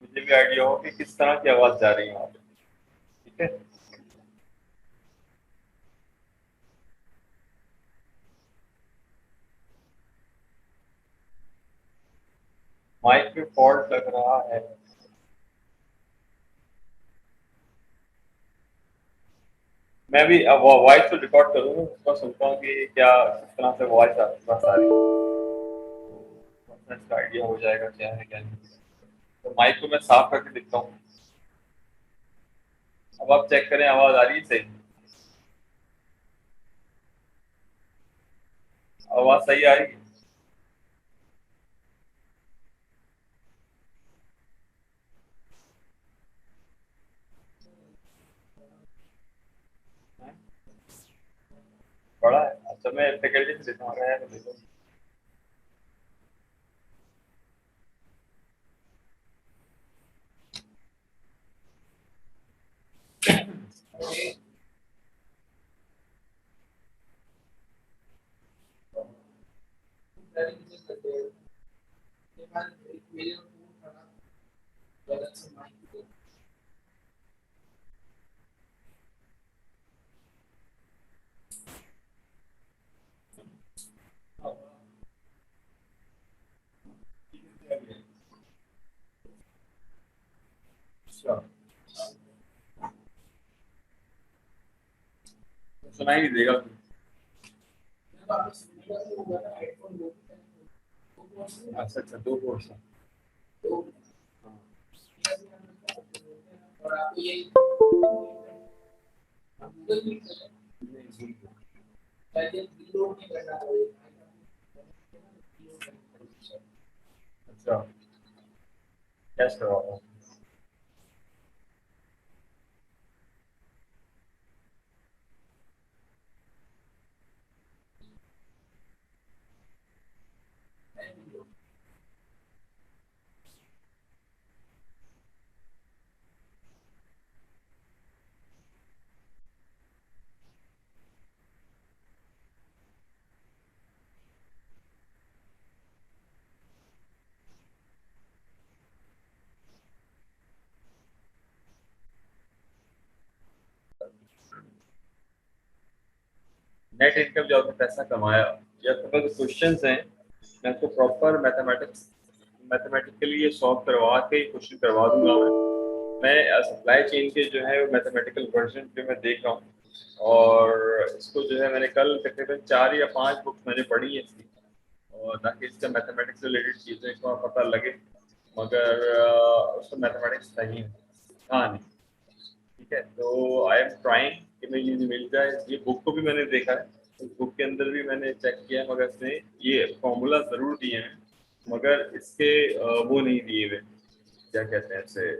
मुझे भी आइडिया हो कि किस तरह की आवाज़ जा रही है वहाँ पे। ठीक है? माइक पे फॉल्ट लग रहा है। मैं भी अब वॉइस तो रिकॉर्ड करूँगा, उसका सुनता हूँ कि क्या किस तरह से वॉइस आ रही है। तो इसका आइडिया हो जाएगा क्या है क्या नहीं। तो माइक को मैं साफ करके देखता हूँ। अब आप चेक करें आवाज़ आ रही है सही? आवाज़ सही आ रही है? हैं? बड़ा है? अच्छा मैं फैकल्टी से देता हूँ, अगर है तो देखो। अच्छा, सुनाई नहीं देगा। अच्छा अच्छा, दो कोर्स है। हाँ। नहीं, अच्छा, टेस्ट करवाता हूँ। नेट इनकम जो आपने पैसा कमाया, ये आपके पास क्वेश्चंस हैं, मैं आपको प्रॉपर मैथमेटिकली ये सॉल्व करवा के क्वेश्चन करवा दूंगा। मैं सप्लाई चेन के जो है मैथमेटिकल वर्जन जो मैं देख रहा हूँ, और इसको जो है मैंने कल तकरीबन 4 या 5 बुक्स मैंने पढ़ी है इसकी, और ताकि इसका मैथमेटिक्स से रिलेटेड चीज़ें को पता लगे, मगर उसका मैथमेटिक्स नहीं था नहीं। ठीक है, तो आई एम ट्राइंग कि मैं ये मिल जाए। ये बुक को भी मैंने देखा है, उस बुक के अंदर भी मैंने चेक किया है, मगर इसमें ये फॉर्मूला ज़रूर दिए हैं, मगर इसके वो नहीं दिए हुए, क्या कहते हैं इसे,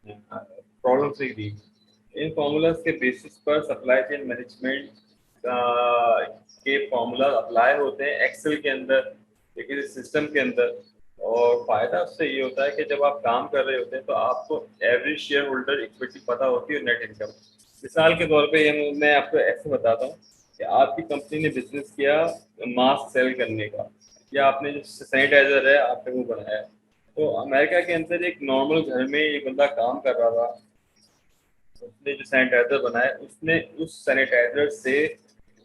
प्रॉब्लम से ही दी। इन फॉर्मूलाज के बेसिस पर सप्लाई चेन मैनेजमेंट के फॉर्मूला अप्लाई होते हैं एक्सेल के अंदर, लेकिन इस सिस्टम के अंदर। और फायदा उससे ये होता है कि जब आप काम कर रहे होते हैं तो आपको एवरेज शेयर होल्डर इक्विटी पता होती है, नेट इनकम। मिसाल के तौर पे ये मैं आपको ऐसे बताता हूँ कि आपकी कंपनी ने बिजनेस किया मास्क सेल करने का, या आपने जो सैनिटाइजर है आपने वो बनाया। तो अमेरिका के अंदर एक नॉर्मल घर में एक बंदा काम कर रहा था, उसने जो सैनिटाइजर बनाया, उसने उस सैनिटाइजर से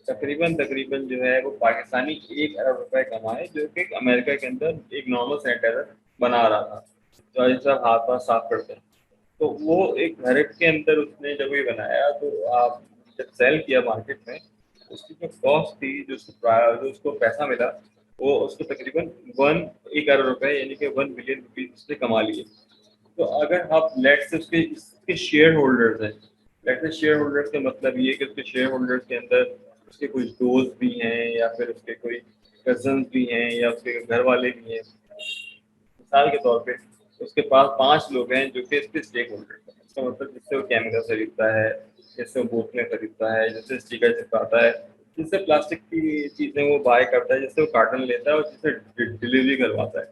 तकरीबन तकरीबन जो है वो पाकिस्तानी 1 अरब रुपए कमाए, जो कि अमेरिका के अंदर एक नॉर्मल सैनिटाइजर बना रहा था, जो सब हाथ पाथ साफ करते हैं। तो वो एक घर के अंदर उसने जब ये बनाया, तो आप जब सेल किया मार्केट में, उसकी जो कॉस्ट थी, जो उसको पैसा मिला, वो उसको तकरीबन 1 अरब रुपए यानी कि 1 बिलियन रुपीज उसने कमा लिए। तो अगर आप लेट से उसके शेयर होल्डर्स हैं, लेट से शेयर होल्डर्स का मतलब ये है कि उसके शेयर होल्डर्स के अंदर उसके कुछ दोस्त भी हैं, या फिर उसके कोई कजन भी हैं, या उसके घर वाले भी हैं। मिसाल के तौर पे उसके पास 5 लोग हैं जो कि इसके स्टेक होल्डर हैं। इसका मतलब जिससे वो केमिकल खरीदता है, जिससे वो बोतलें खरीदता है, जिससे स्टिकर चिपकाता है, जिससे प्लास्टिक की चीज़ें वो बाय करता है, जिससे वो कार्टन लेता है, और जिससे डिलीवरी करवाता है।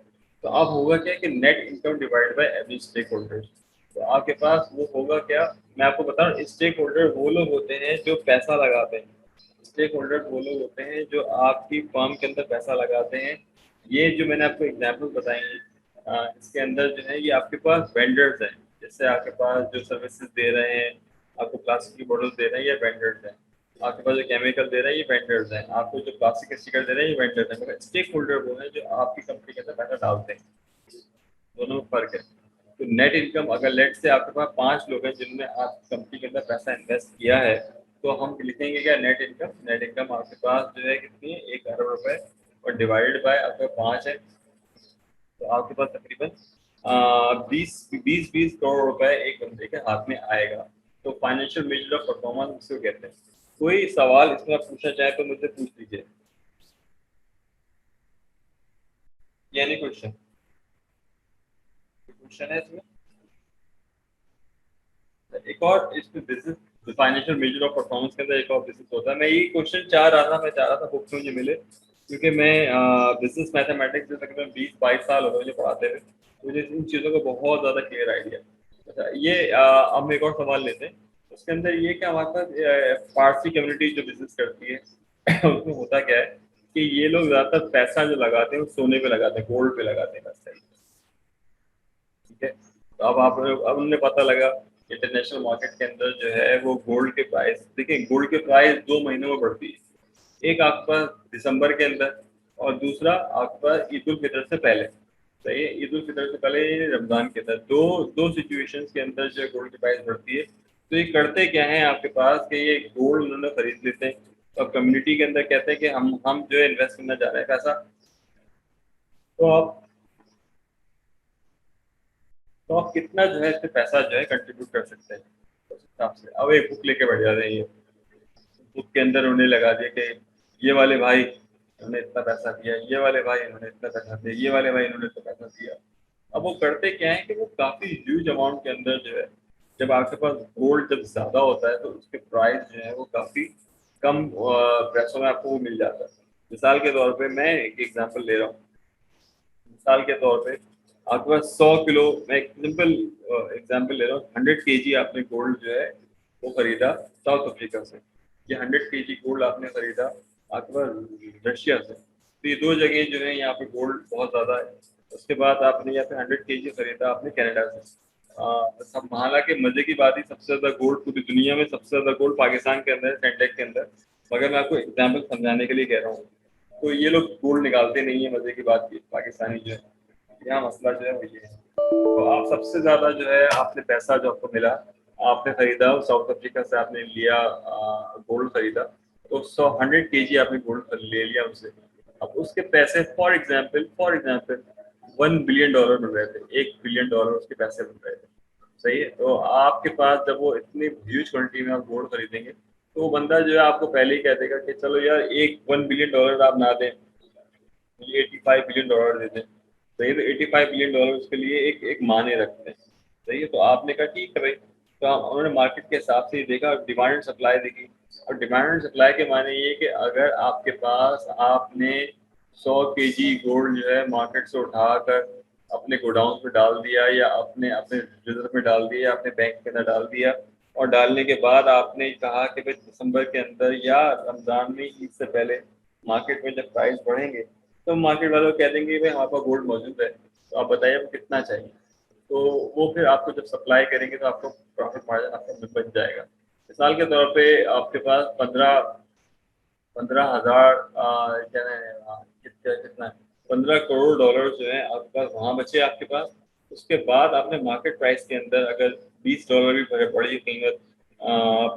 तो अब होगा क्या कि net income divide by average stakeholder. तो आपके पास वो होगा क्या, मैं आपको बता रहा हूँ, स्टेक होल्डर वो लोग होते हैं जो पैसा लगाते हैं। स्टेक होल्डर वो लोग होते हैं जो आपकी फर्म के अंदर पैसा लगाते हैं। ये जो मैंने आपको एग्जाम्पल बताई हैं, इसके अंदर जो है ये आपके पास वेंडर्स हैं, जैसे आपके पास जो सर्विसेज दे रहे हैं, आपको प्लास्टिक की बोतल दे रहे हैं, ये वेंडर्स हैं। आपके पास जो केमिकल दे रहे हैं, ये वेंडर्स हैं। आपको जो प्लास्टिक के स्टिकर दे रहे हैं, ये वेंडर्स हैं। मगर स्टेक होल्डर वो हैं जो आपकी कंपनी के अंदर पैसा डालते हैं। दोनों में फर्क है। तो नेट इनकम अगर लेट से आपके पास 5 लोग हैं जिनने आपकी कंपनी के अंदर पैसा इन्वेस्ट किया है, तो हम लिखेंगे क्या, नेट इनकम। नेट इनकम आपके पास जो है कितनी है, 1 अरब रुपए, और डिवाइडेड बाय आपका 5 है, तो आपके पास तकरीबन 20 करोड़ रुपए एक बंदे के हाथ में आएगा। तो फाइनेंशियल मेजर ऑफ परफॉर्मेंस इसको कहते हैं। कोई सवाल इसमें आप पूछना चाहे तो मुझसे पूछ लीजिए। ये नहीं क्वेश्चन, क्वेश्चन है इसमें। एक और इसमें business financial measure of performance के अंदर एक और बिजनेस होता है। मैं ये क्वेश्चन चाह रहा था, मैं चाह रहा था बुक्स में मुझे मिले, क्योंकि मैं बिजनेस मैथमेटिक्स से तकरीबन 20-22 साल हो गए मुझे पढ़ाते हुए, मुझे इन चीज़ों का बहुत ज़्यादा क्लियर आइडिया। अच्छा, ये हम एक और सवाल लेते हैं। उसके अंदर ये कि हमारे पास पारसी कम्युनिटी जो बिजनेस करती है उसमें होता क्या है कि ये लोग ज़्यादातर पैसा जो लगाते हैं वो सोने पे लगाते हैं, गोल्ड पे लगाते हैं पैसा। ठीक है, तो अब उन्हें पता लगा इंटरनेशनल मार्केट के अंदर जो है वो गोल्ड के प्राइस, देखिए गोल्ड के प्राइस 2 महीनों में बढ़ती है। एक आपके पास दिसंबर के अंदर, और दूसरा आपके पास ईद उल फितर से पहले। सही है, ईद उल फितर से पहले रमजान के अंदर, दो दो सिचुएशंस के अंदर जो गोल्ड की प्राइस बढ़ती है। तो ये करते क्या है आपके पास कि ये गोल्ड उन्होंने खरीद लेते हैं, और कम्युनिटी के अंदर कहते हैं कि हम जो है इन्वेस्ट करना चाह रहे हैं पैसा। तो आप तो आप कितना जो है इस पे पैसा जो है कंट्रीब्यूट कर सकते हैं उस हिसाब से। अब एक बुक लेके बैठ जाते हैं, ये बुक के अंदर उन्हें लगा दिया कि ये वाले भाई उन्होंने इतना पैसा दिया, ये वाले भाई उन्होंने इतना पैसा दिया, ये वाले भाई उन्होंने इतना पैसा दिया। अब वो करते क्या है कि वो काफी ह्यूज अमाउंट के अंदर जो है, जब आपके पास गोल्ड जब ज्यादा होता है तो उसके प्राइस जो है वो काफी कम पैसों में आपको वो मिल जाता है। मिसाल के तौर पे मैं एक एग्जांपल ले रहा हूँ। मिसाल के तौर पे आपके पास 100 किलो, मैं एक सिंपल एग्जांपल ले रहा हूँ, 100 kg आपने गोल्ड जो है वो खरीदा साउथ अफ्रीका से, ये 100 kg गोल्ड आपने खरीदा आपके पास रशिया से। तो ये दो जगह जो है यहाँ पे गोल्ड बहुत ज्यादा है। उसके बाद आपने यहाँ पे 100 kg खरीदा आपने कनाडा से। सब हालांकि मजे की बात ही, सबसे ज्यादा गोल्ड पूरी दुनिया में सबसे ज्यादा गोल्ड पाकिस्तान के अंदर है, सेंटेक के अंदर। मगर मैं आपको एग्जाम्पल समझाने के लिए कह रहा हूँ। तो ये लोग गोल्ड निकालते नहीं है, मजे की बात की पाकिस्तानी जो है, यहाँ मसला जो है वो ये है। तो आप सबसे ज्यादा जो है आपने पैसा जो आपको मिला, आपने खरीदा साउथ अफ्रीका से, आपने लिया गोल्ड खरीदा, तो 100 kg आपने गोल्ड ले लिया उनसे। अब उसके पैसे फॉर एग्जाम्पल $1 बिलियन मिल रहे थे, $1 बिलियन उसके पैसे मिल रहे थे। सही है, तो आपके पास जब वो इतनी ह्यूज क्वांटिटी में आप गोल्ड खरीदेंगे, तो वो बंदा जो है आपको पहले ही कह देगा कि चलो यार एक $1 बिलियन आप ना दें, ये $85 बिलियन देते हैं। सही है, तो $85 बिलियन उसके लिए एक एक माने रखते हैं। सही है, तो आपने कहा ठीक है भाई। तो उन्होंने मार्केट के हिसाब से ही देखा, डिमांड एंड सप्लाई देखी। और डिमांड एंड सप्लाई के माने ये कि अगर आपके पास आपने 100 kg गोल्ड जो है मार्केट से उठाकर अपने गोडाउन में डाल दिया, या अपने अपने रिजर्व में डाल दिया, या अपने बैंक के अंदर डाल दिया, और डालने के बाद आपने कहा कि भाई दिसंबर के अंदर या रमजान में ईद से पहले मार्केट में जब प्राइस बढ़ेंगे, तो मार्केट वालों कह देंगे भाई हमारे पास गोल्ड मौजूद है, तो आप बताइए आपको कितना चाहिए। तो वो फिर आपको जब सप्लाई करेंगे तो आपको प्रॉफिट मार्जिन आपका बच जाएगा। मिसाल के तौर पे आपके पास 15 हजार क्या कितना है, $15 करोड़ जो है आपके पास वहां बचे आपके पास। उसके बाद आपने मार्केट प्राइस के अंदर अगर $20 भी बढ़ी कीमत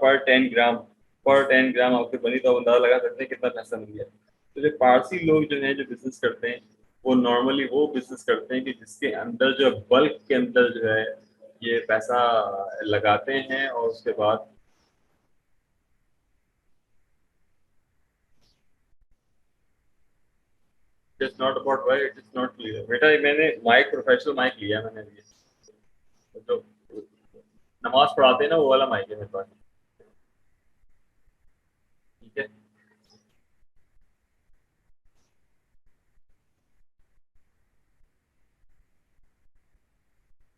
पर 10 ग्राम आपकी बनी, तो आप अंदाजा लगा सकते हैं कितना पैसा मिल गया। तो जो पारसी लोग जो है जो बिजनेस करते हैं, वो नॉर्मली वो बिजनेस करते हैं कि जिसके अंदर जो बल्क के अंदर जो है ये पैसा लगाते हैं, और उसके बाद it's not about why, it is not clear बेटा। ये मैंने माइक, प्रोफेशनल माइक लिया मैंने अभी, जो नमाज पढ़ाते हैं ना वो वाला माइक है मेरे पास। ठीक है।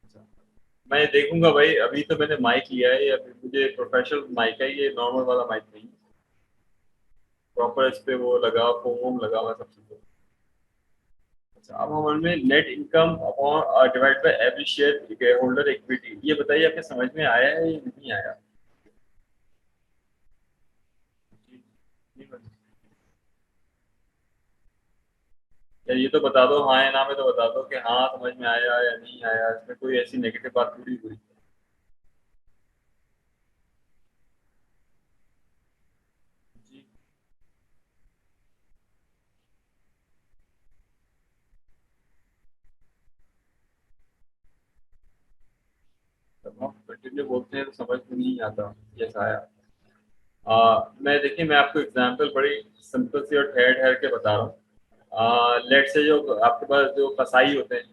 अच्छा, मैं देखूंगा भाई, अभी तो मैंने माइक लिया है, या फिर मुझे प्रोफेशनल माइक है, ये नॉर्मल वाला माइक नहीं। प्रॉपर इस पे वो लगा, फोम वोम लगा हुआ सब चीज़। अब हम में net income upon divide by average share holder equity, ये बताइए आपके समझ में आया है या नहीं आया? या ये तो बता दो, हाँ या ना में तो बता दो कि हाँ समझ में आया या नहीं आया, इसमें कोई ऐसी नेगेटिव बात थोड़ी हुई। जी। जब हम कंटिन्यू बोलते हैं तो समझ में नहीं आता जैसा आया। मैं देखिए, मैं आपको एग्जांपल बड़ी सिंपल सी और ठहर ठहर के बता रहा हूँ। लेट से जो आपके पास जो कसाई होते हैं,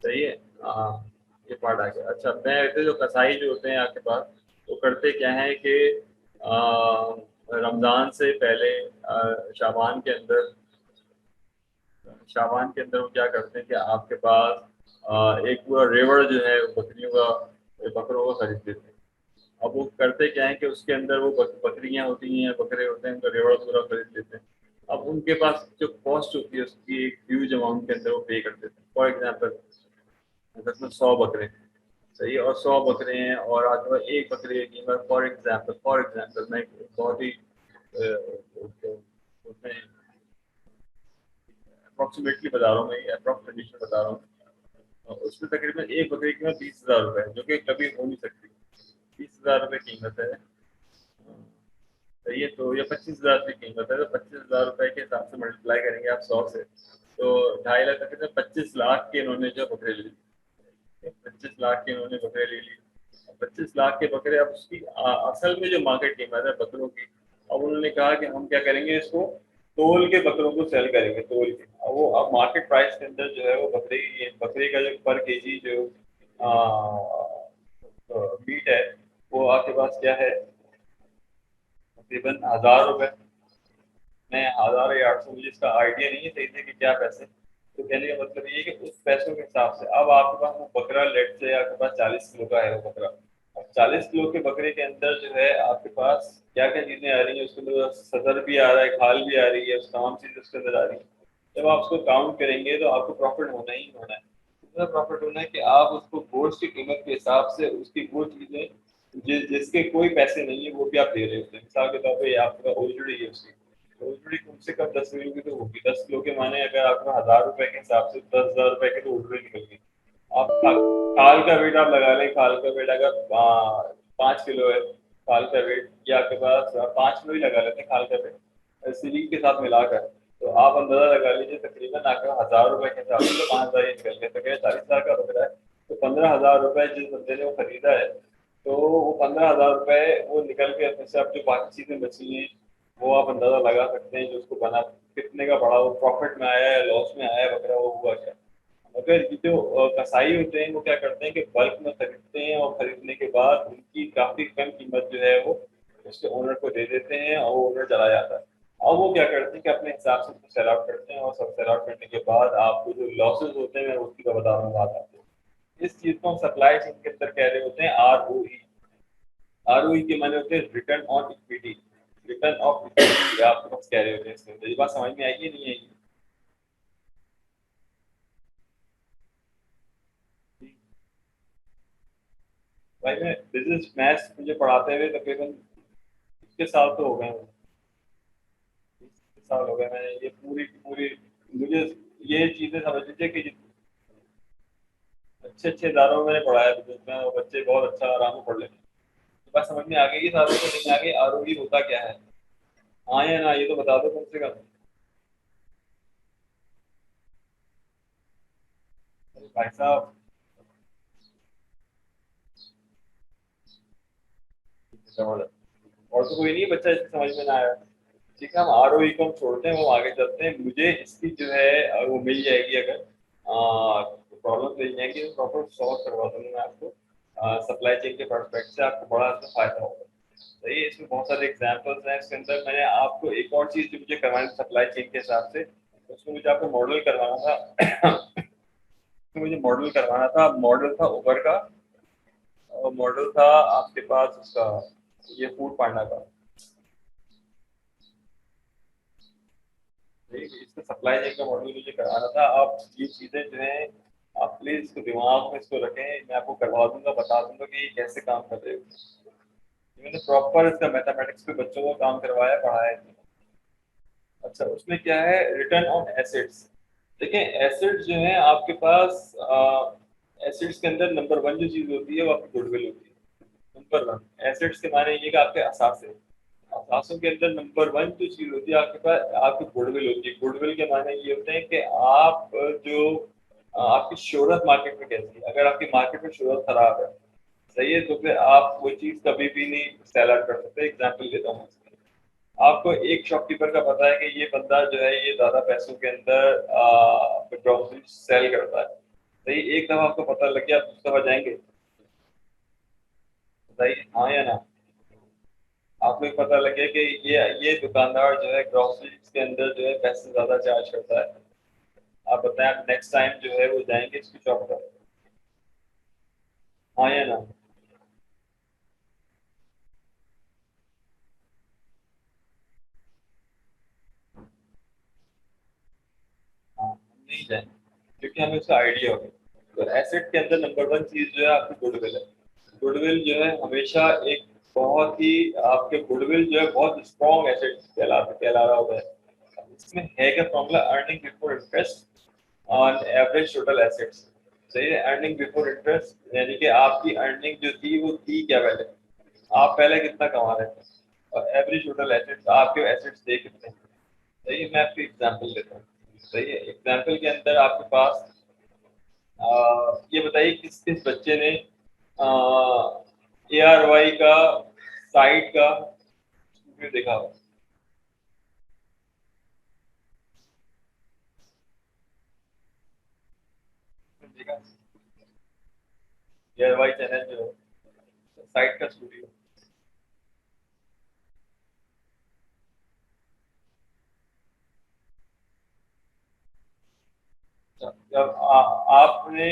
सही है। ये पार्ट आ गया। अच्छा, मैं ऐसे जो कसाई जो होते हैं आपके पास, वो करते क्या है कि रमजान से पहले शाबान के अंदर वो क्या करते हैं कि आपके पास एक पूरा रेवड़ जो है बकरियों का, बकरों का खरीद देते हैं। अब वो करते क्या है कि उसके अंदर वो बकरियां होती हैं, बकरे होते हैं, उनका रेवड़ पूरा खरीद लेते हैं। अब उनके पास जो कॉस्ट होती है उसकी एक ह्यूज अमाउंट के अंदर वो पे कर देते हैं। फॉर एग्जाम्पल, अगर उसमें 100 बकरे हैं, सही है, और 100 बकरे हैं, और आपके पास एक बकरे की कीमत, फॉर एग्जाम्पल मैं बहुत ही उसमें अप्रोक्सीमेटली बता रहा हूँ, मैं अप्रोक्स कंडीशन बता रहा हूँ। उसमें तकरीबन एक बकरी की कीमत 20,000 रुपए है, जो कि कभी हो नहीं सकती। 20,000 रुपए कीमत है, सही है। तो ये 25,000 की कीमत है, तो 25,000 रुपए के हिसाब से मल्टीप्लाई करेंगे आप 100 से, तो 2.5 लाख तक 25 लाख के इन्होंने जो बकरे ले ली। 25 लाख के इन्होंने बकरे ले ली। 25 लाख के बकरे, अब उसकी असल में जो मार्केट कीमत है बकरों की, अब उन्होंने कहा कि हम क्या करेंगे, इसको तोल के बकरों को सेल करेंगे, तोल के। अब वो अब मार्केट प्राइस के अंदर जो है वो बकरे का जो पर केजी जो मीट है, वो आपके पास क्या है, तकरीबन 1,000 रुपए। मैं 1,000 या 800, मुझे इसका आइडिया नहीं है सही से कि क्या पैसे। तो कहने का मतलब ये है कि उस पैसों के हिसाब से अब आपके पास वो बकरा, लेट से आपके पास 40 किलो का है वो बकरा। अब 40 किलो के बकरे के अंदर जो है आपके पास क्या क्या चीजें आ रही है, उसके अंदर सदर भी आ रहा है, खाल भी आ रही है, उस तमाम चीजें उसके अंदर आ रही है। जब आप उसको काउंट करेंगे तो आपको प्रॉफिट होना ही होना है। इतना प्रॉफिट होना है कि आप उसको गोश्त की कीमत के हिसाब से उसकी वो चीजें जिसके कोई पैसे नहीं है वो भी आप दे रहे होते हैं। मिसाल के तौर पर ये आपका ओजड़ी है उसकी, तो ओजड़ी कम से कम 10 किलो की तो होगी। 10 किलो के माने अगर आपको 1,000 रुपए के हिसाब से 10,000 रुपए की तो ओजड़ी निकल गई। आप खाल का वेट आप लगा लें, खाल का वेट अगर 5 किलो है, खाल का वेट, या आपके पास 5 किलो ही लगा लेते हैं खाल का वेट सीलिंग के साथ मिलाकर, तो आप अंदाजा लगा लीजिए तकरीबन आपका 1,000 रुपए के हिसाब से तो 5,000 ही निकल गया। तो क्या 40,000 का बकरा है, तो 15,000 रुपए जिस बंदे ने वो खरीदा है, तो वो 15,000 रुपए वो निकल के अपने से, अब जो बाकी चीजें बची हैं वो आप अंदाजा लगा सकते हैं, जो उसको बना कितने का बड़ा, वो प्रॉफिट में आया है, लॉस में आया है बकरा, वो हुआ क्या। मगर ये जो कसाई होते हैं वो क्या करते हैं कि बल्क में खरीदते हैं, और खरीदने के बाद उनकी काफी कम कीमत जो है वो उसके ओनर को दे देते हैं, और वो ओनर चला जाता है। अब वो क्या करते हैं कि अपने हिसाब से उसको सेल आउट करते हैं, और सब सेल आउट करने के बाद आपको जो लॉसेस होते हैं मैं उसकी का बता रहा हूँ बात आपको। इस चीज को हम सप्लाई चेन के अंदर कह रहे होते हैं ROE। ROE के माने होते हैं return on equity, return of equity आपके पास कह रहे होते हैं। इसके अंदर ये बात समझ में आएगी नहीं आएगी? भाई मैं बिजनेस मैथ्स मुझे पढ़ाते हुए तकरीबन 21 साल तो हो गए हैं। 21 साल हो गए मैंने ये पूरी की पूरी, मुझे ये चीजें समझ लीजिए कि अच्छे अच्छे इदारों में मैंने पढ़ाया बिजनेस में, और बच्चे बहुत अच्छा आराम से पढ़ लेते हैं। तो बात समझ में आ गई, सारों को नहीं आ गई ROE होता क्या है? हाँ या ना, ये तो बता दो कम से कम। अरे भाई साहब, और तो कोई नहीं बच्चा इसकी समझ में ना आया। ठीक है, हम ROE को हम छोड़ते हैं, वो आगे चलते हैं। मुझे इसकी जो है वो मिल जाएगी अगर प्रॉब्लम मिल जाएगी तो प्रॉपर सॉल्व करवा दूंगा मैं आपको। सप्लाई चेन के परस्पेक्ट से आपको बड़ा इसमें फायदा होगा। तो ये इसमें बहुत सारे एग्जांपल्स हैं। इसके अंदर मैंने आपको एक और चीज जो मुझे करवानी सप्लाई चेन के हिसाब से, उसमें मुझे आपको मॉडल करवाना था। उसमें मुझे मॉडल करवाना था, मॉडल था उबर का, और मॉडल था आपके पास उसका, ये फूड पांडा का। इसका सप्लाई चेन का मॉड्यूल मुझे कराना था। आप ये चीजें जो है आप प्लीज इसको दिमाग में इसको रखें, मैं आपको करवा दूंगा, बता दूंगा कि ये कैसे काम कर रहे हो। मैंने प्रॉपर इसका मैथमेटिक्स पे बच्चों को काम करवाया, पढ़ाया। अच्छा, उसमें क्या है, रिटर्न ऑन एसेट्स। देखिए एसेट्स जो है आपके पास, एसेट्स के अंदर नंबर वन जो चीज होती है वो आपकी गुडविल होती है। नंबर वन एसेट्स के माने ये कि आपके असासे, असासों के अंदर नंबर वन जो चीज होती है आपके पास, आपकी गुडविल होती है। गुडविल के माने ये होते हैं कि आप जो आपकी शोहरत मार्केट में कैसी है। अगर आपकी मार्केट में शोहरत खराब है, सही है, तो फिर आप वो चीज कभी भी नहीं सेल आउट कर सकते। एग्जाम्पल देता हूँ, आपको एक शॉपकीपर का पता है कि ये बंदा जो है ये ज्यादा पैसों के अंदर ग्रोसरी सेल करता है, सही, एक दफा आपको पता लग गया, आप उस दफा जाएंगे, बताइए हाँ या ना। आपको एक पता लगे कि ये दुकानदार जो है ग्रोसरी के अंदर जो है पैसे ज्यादा चार्ज करता है, आप बताएं, आप नेक्स्ट टाइम जो है वो जाएंगे इसकी शॉप पर, हाँ या ना। हाँ, हम नहीं जाएंगे, क्योंकि हमें उसका आइडिया होगा। तो एसेट के अंदर नंबर वन चीज जो है आपकी गुडविल है। गुडविल जो है हमेशा एक बहुत ही, आपके गुडविल जो है बहुत स्ट्रॉन्ग एसेट कहला रहा होता है। इसमें है क्या formula, earning before interest on average total assets. सही है, अर्निंग बिफोर इंटरेस्ट यानी कि आपकी अर्निंग जो थी वो थी क्या पहले, आप पहले कितना कमा रहे थे, और एवरेज टोटल एसेट्स, आपके एसेट्स थे कितने। सही है, मैं आपको एग्जांपल देता हूँ। सही है, एग्जांपल के अंदर आपके पास ये बताइए किस किस बच्चे ने ARY का साइट का स्टूडियो देखा हो। देखा, ARY चैनल जो है, साइट का स्टूडियो। जब आपने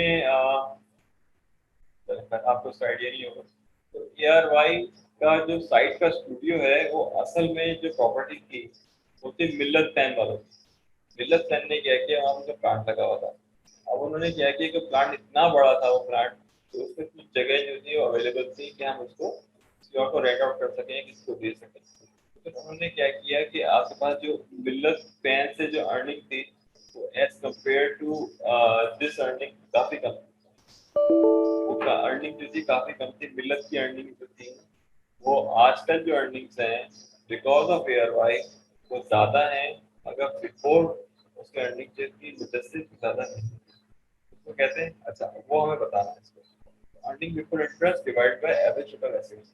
आपको उसका आइडिया नहीं होगा, तो ARY का जो साइट का स्टूडियो है वो असल में जो प्रॉपर्टी थी वो थी मिल्लत फैन वालों की। मिल्लत फैन ने क्या किया, वहाँ उनका प्लांट लगा हुआ था। अब उन्होंने क्या किया कि प्लांट इतना बड़ा था वो प्लांट, तो उसमें कुछ जगह जो थी वो अवेलेबल थी कि हम उसको किसी और को रेंट आउट कर सकें, किसी को दे सकें। तो उन्होंने क्या किया कि आपके पास जो मिल्लत फैन से जो अर्निंग थी वो as compare to this earning काफी कम थी। उसका अर्निंग जो थी काफी कम थी, मिल्लत की अर्निंग जो थी वो आजकल जो अर्निंग्स हैं बिकॉज ऑफ ARY वो ज्यादा हैं, अगर बिफोर उसके अर्निंग जो थी मुदस्सिर से ज्यादा नहीं। उसको कहते हैं, अच्छा वो हमें बताना है इसको, earning before interest divide by average total assets.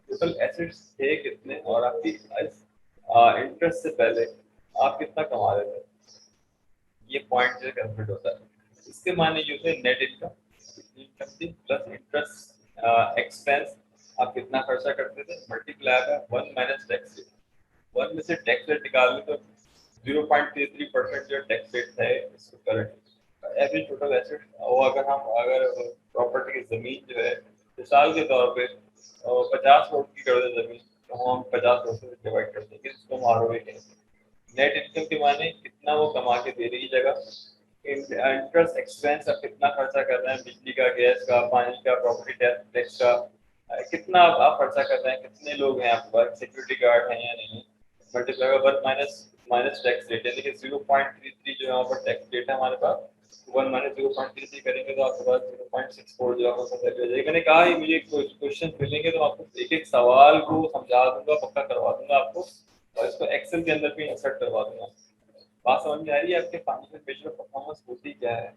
Total assets थे कितने और आपकी इंटरेस्ट से पहले आप कितना कमा रहे थे, ये पॉइंट जो कैलकुलेट होता है। इसके माने ये होते हैं नेट इनकम, इनकम थी प्लस इंटरेस्ट एक्सपेंस, आप कितना खर्चा करते थे, multiply by one minus tax rate. One में से टैक्स रेट निकाल ली तो 0.33% जो टैक्स रेट है इसको करंट एवरेज टोटल एसेट। और अगर प्रॉपर्टी की जमीन जो है मिसाल के तौर पे 50 करोड़ की कर दे जमीन, तो हम 50 करोड़ से डिवाइड कर देंगे, इसको हम ROE कहेंगे। नेट इनकम के माने कितना वो कमा के दे रही जगह, इंटरेस्ट एक्सपेंस आप कितना खर्चा कर रहे हैं, बिजली का, गैस का, पानी का, प्रॉपर्टी टैक्स का, कितना आप खर्चा कर रहे हैं, कितने लोग हैं आपके पास, सिक्योरिटी गार्ड हैं या नहीं, multiply one minus minus tax rate, यानी कि 0.33 जो यहाँ पर टैक्स रेट है हमारे पास, वन माइनस 0.33 करेंगे तो आपके पास 0.64 जो आपको पता चल जाएगा। मैंने कहा ही मुझे क्वेश्चन मिलेंगे तो आपको एक एक सवाल को समझा दूंगा, पक्का करवा दूंगा आपको, और इसको एक्सेल के अंदर भी इंसर्ट करवा दूंगा। बात समझ में आ रही है आपके, फाइनेंशियल मेजर परफॉर्मेंस होती क्या है,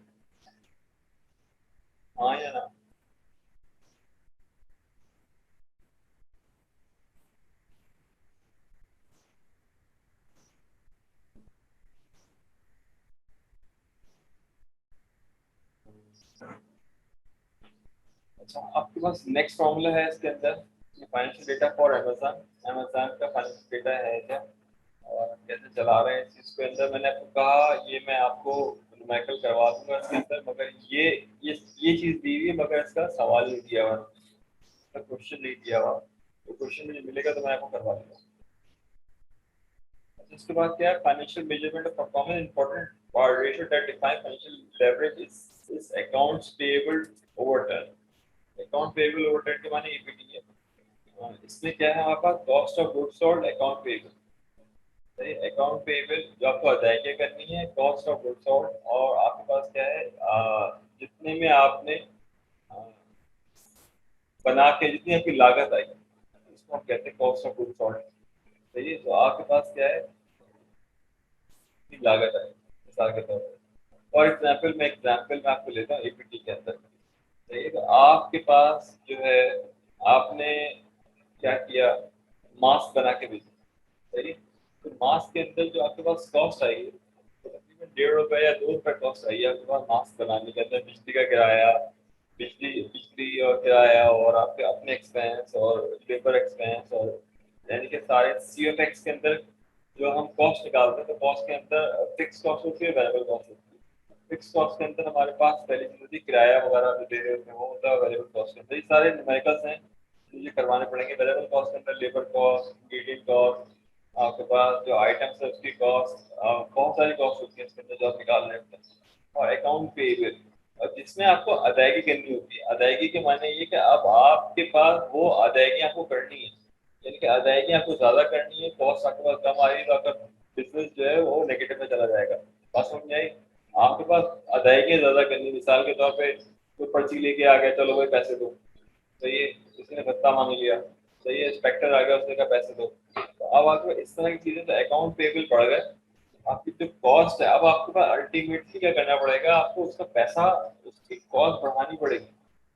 हाँ या ना। अच्छा, आपके पास नेक्स्ट फॉर्मूला है इसके अंदर, financial data for Amazon, Amazon का फाइनेंशियल डेटा है क्या, और कैसे चला रहे हैं इस चीज के अंदर। मैंने आपको कहा ये मैं आपको न्यूमेरिकल करवा दूंगा इसके अंदर, मगर ये चीज दी हुई है मगर इसका सवाल नहीं दिया हुआ, इसका क्वेश्चन नहीं दिया हुआ, तो क्वेश्चन मुझे मिलेगा तो मैं आपको करवा दूंगा। इसके बाद क्या है, financial measurement of performance important ratio that define financial leverage is accounts payable over turn. Account payable over turn के माने ईपीटी है। इसमें क्या है हमारे पास, cost of goods sold account payable, सही, अकाउंट पेएबल जो आपको अदायगी करनी है, कॉस्ट ऑफ गुड्स सोल्ड, और आपके पास क्या है, जितने में आपने बना के जितनी आपकी लागत आई, इसको हम कहते हैं कॉस्ट ऑफ गुड्स सोल्ड, सही है। तो आपके पास क्या है, लागत आई मिसाल के तौर पर, फॉर एग्जाम्पल मैं आपको लेता हूँ एपीटी के अंदर, सही है। तो आपके पास जो है, आपने क्या किया, मास्क बना के बेचा, सही है। तो मास्क के अंदर जो आपके पास कॉस्ट आई है, तो तकरीबन ₹1.5 या ₹2 कॉस्ट आई है आपके पास मास्क बनाने के अंदर, बिजली का किराया, बिजली और किराया, और आपके अपने एक्सपेंस और लेबर एक्सपेंस, और यानी कि सारे सीएफएक्स के अंदर जो हम कॉस्ट निकालते हैं, तो कॉस्ट के अंदर फिक्स कॉस्ट होती है, वेरिएबल कॉस्ट होती है। फिक्स कॉस्ट के अंदर हमारे पास पहली चीज होती है किराया वगैरह जो दे रहे होते हैं, वो होता है वेरिएबल कॉस्ट के अंदर। ये सारे न्यूमेरिकल्स हैं जो ये करवाने पड़ेंगे। वेरिएबल कॉस्ट के अंदर लेबर कॉस्ट, इंग्रेडिएंट कॉस्ट, आपके पास जो आइटम्स है उसकी कॉस्ट, बहुत सारी कॉस्ट होती है इसके अंदर जो आप निकाल रहे होते हैं। और अकाउंट पेएबल, और जिसमें आपको अदायगी करनी होती है। अदायगी के माने ये कि अब आपके पास वो अदायगी आपको करनी है, यानी कि अदायगी आपको ज्यादा करनी है, कॉस्ट आपके पास कम आ रही है, तो आपका बिजनेस जो है वो नेगेटिव में चला जाएगा। बात समझ आई? आपके पास अदायगी ज्यादा करनी है, मिसाल के तौर पे कोई पर्ची लेके आ गया, चलो भाई पैसे दो, सही है, उसने भत्ता मांग लिया, सही है, इंस्पेक्टर आ गया, उसने कहा पैसे दो। तो अब आपको इस तरह की चीजें, तो अकाउंट पेएबल बढ़ गए, आपकी जो कॉस्ट है, अब आपके पास अल्टीमेटली क्या करना पड़ेगा, आपको उसका पैसा, उसकी कॉस्ट बढ़ानी पड़ेगी।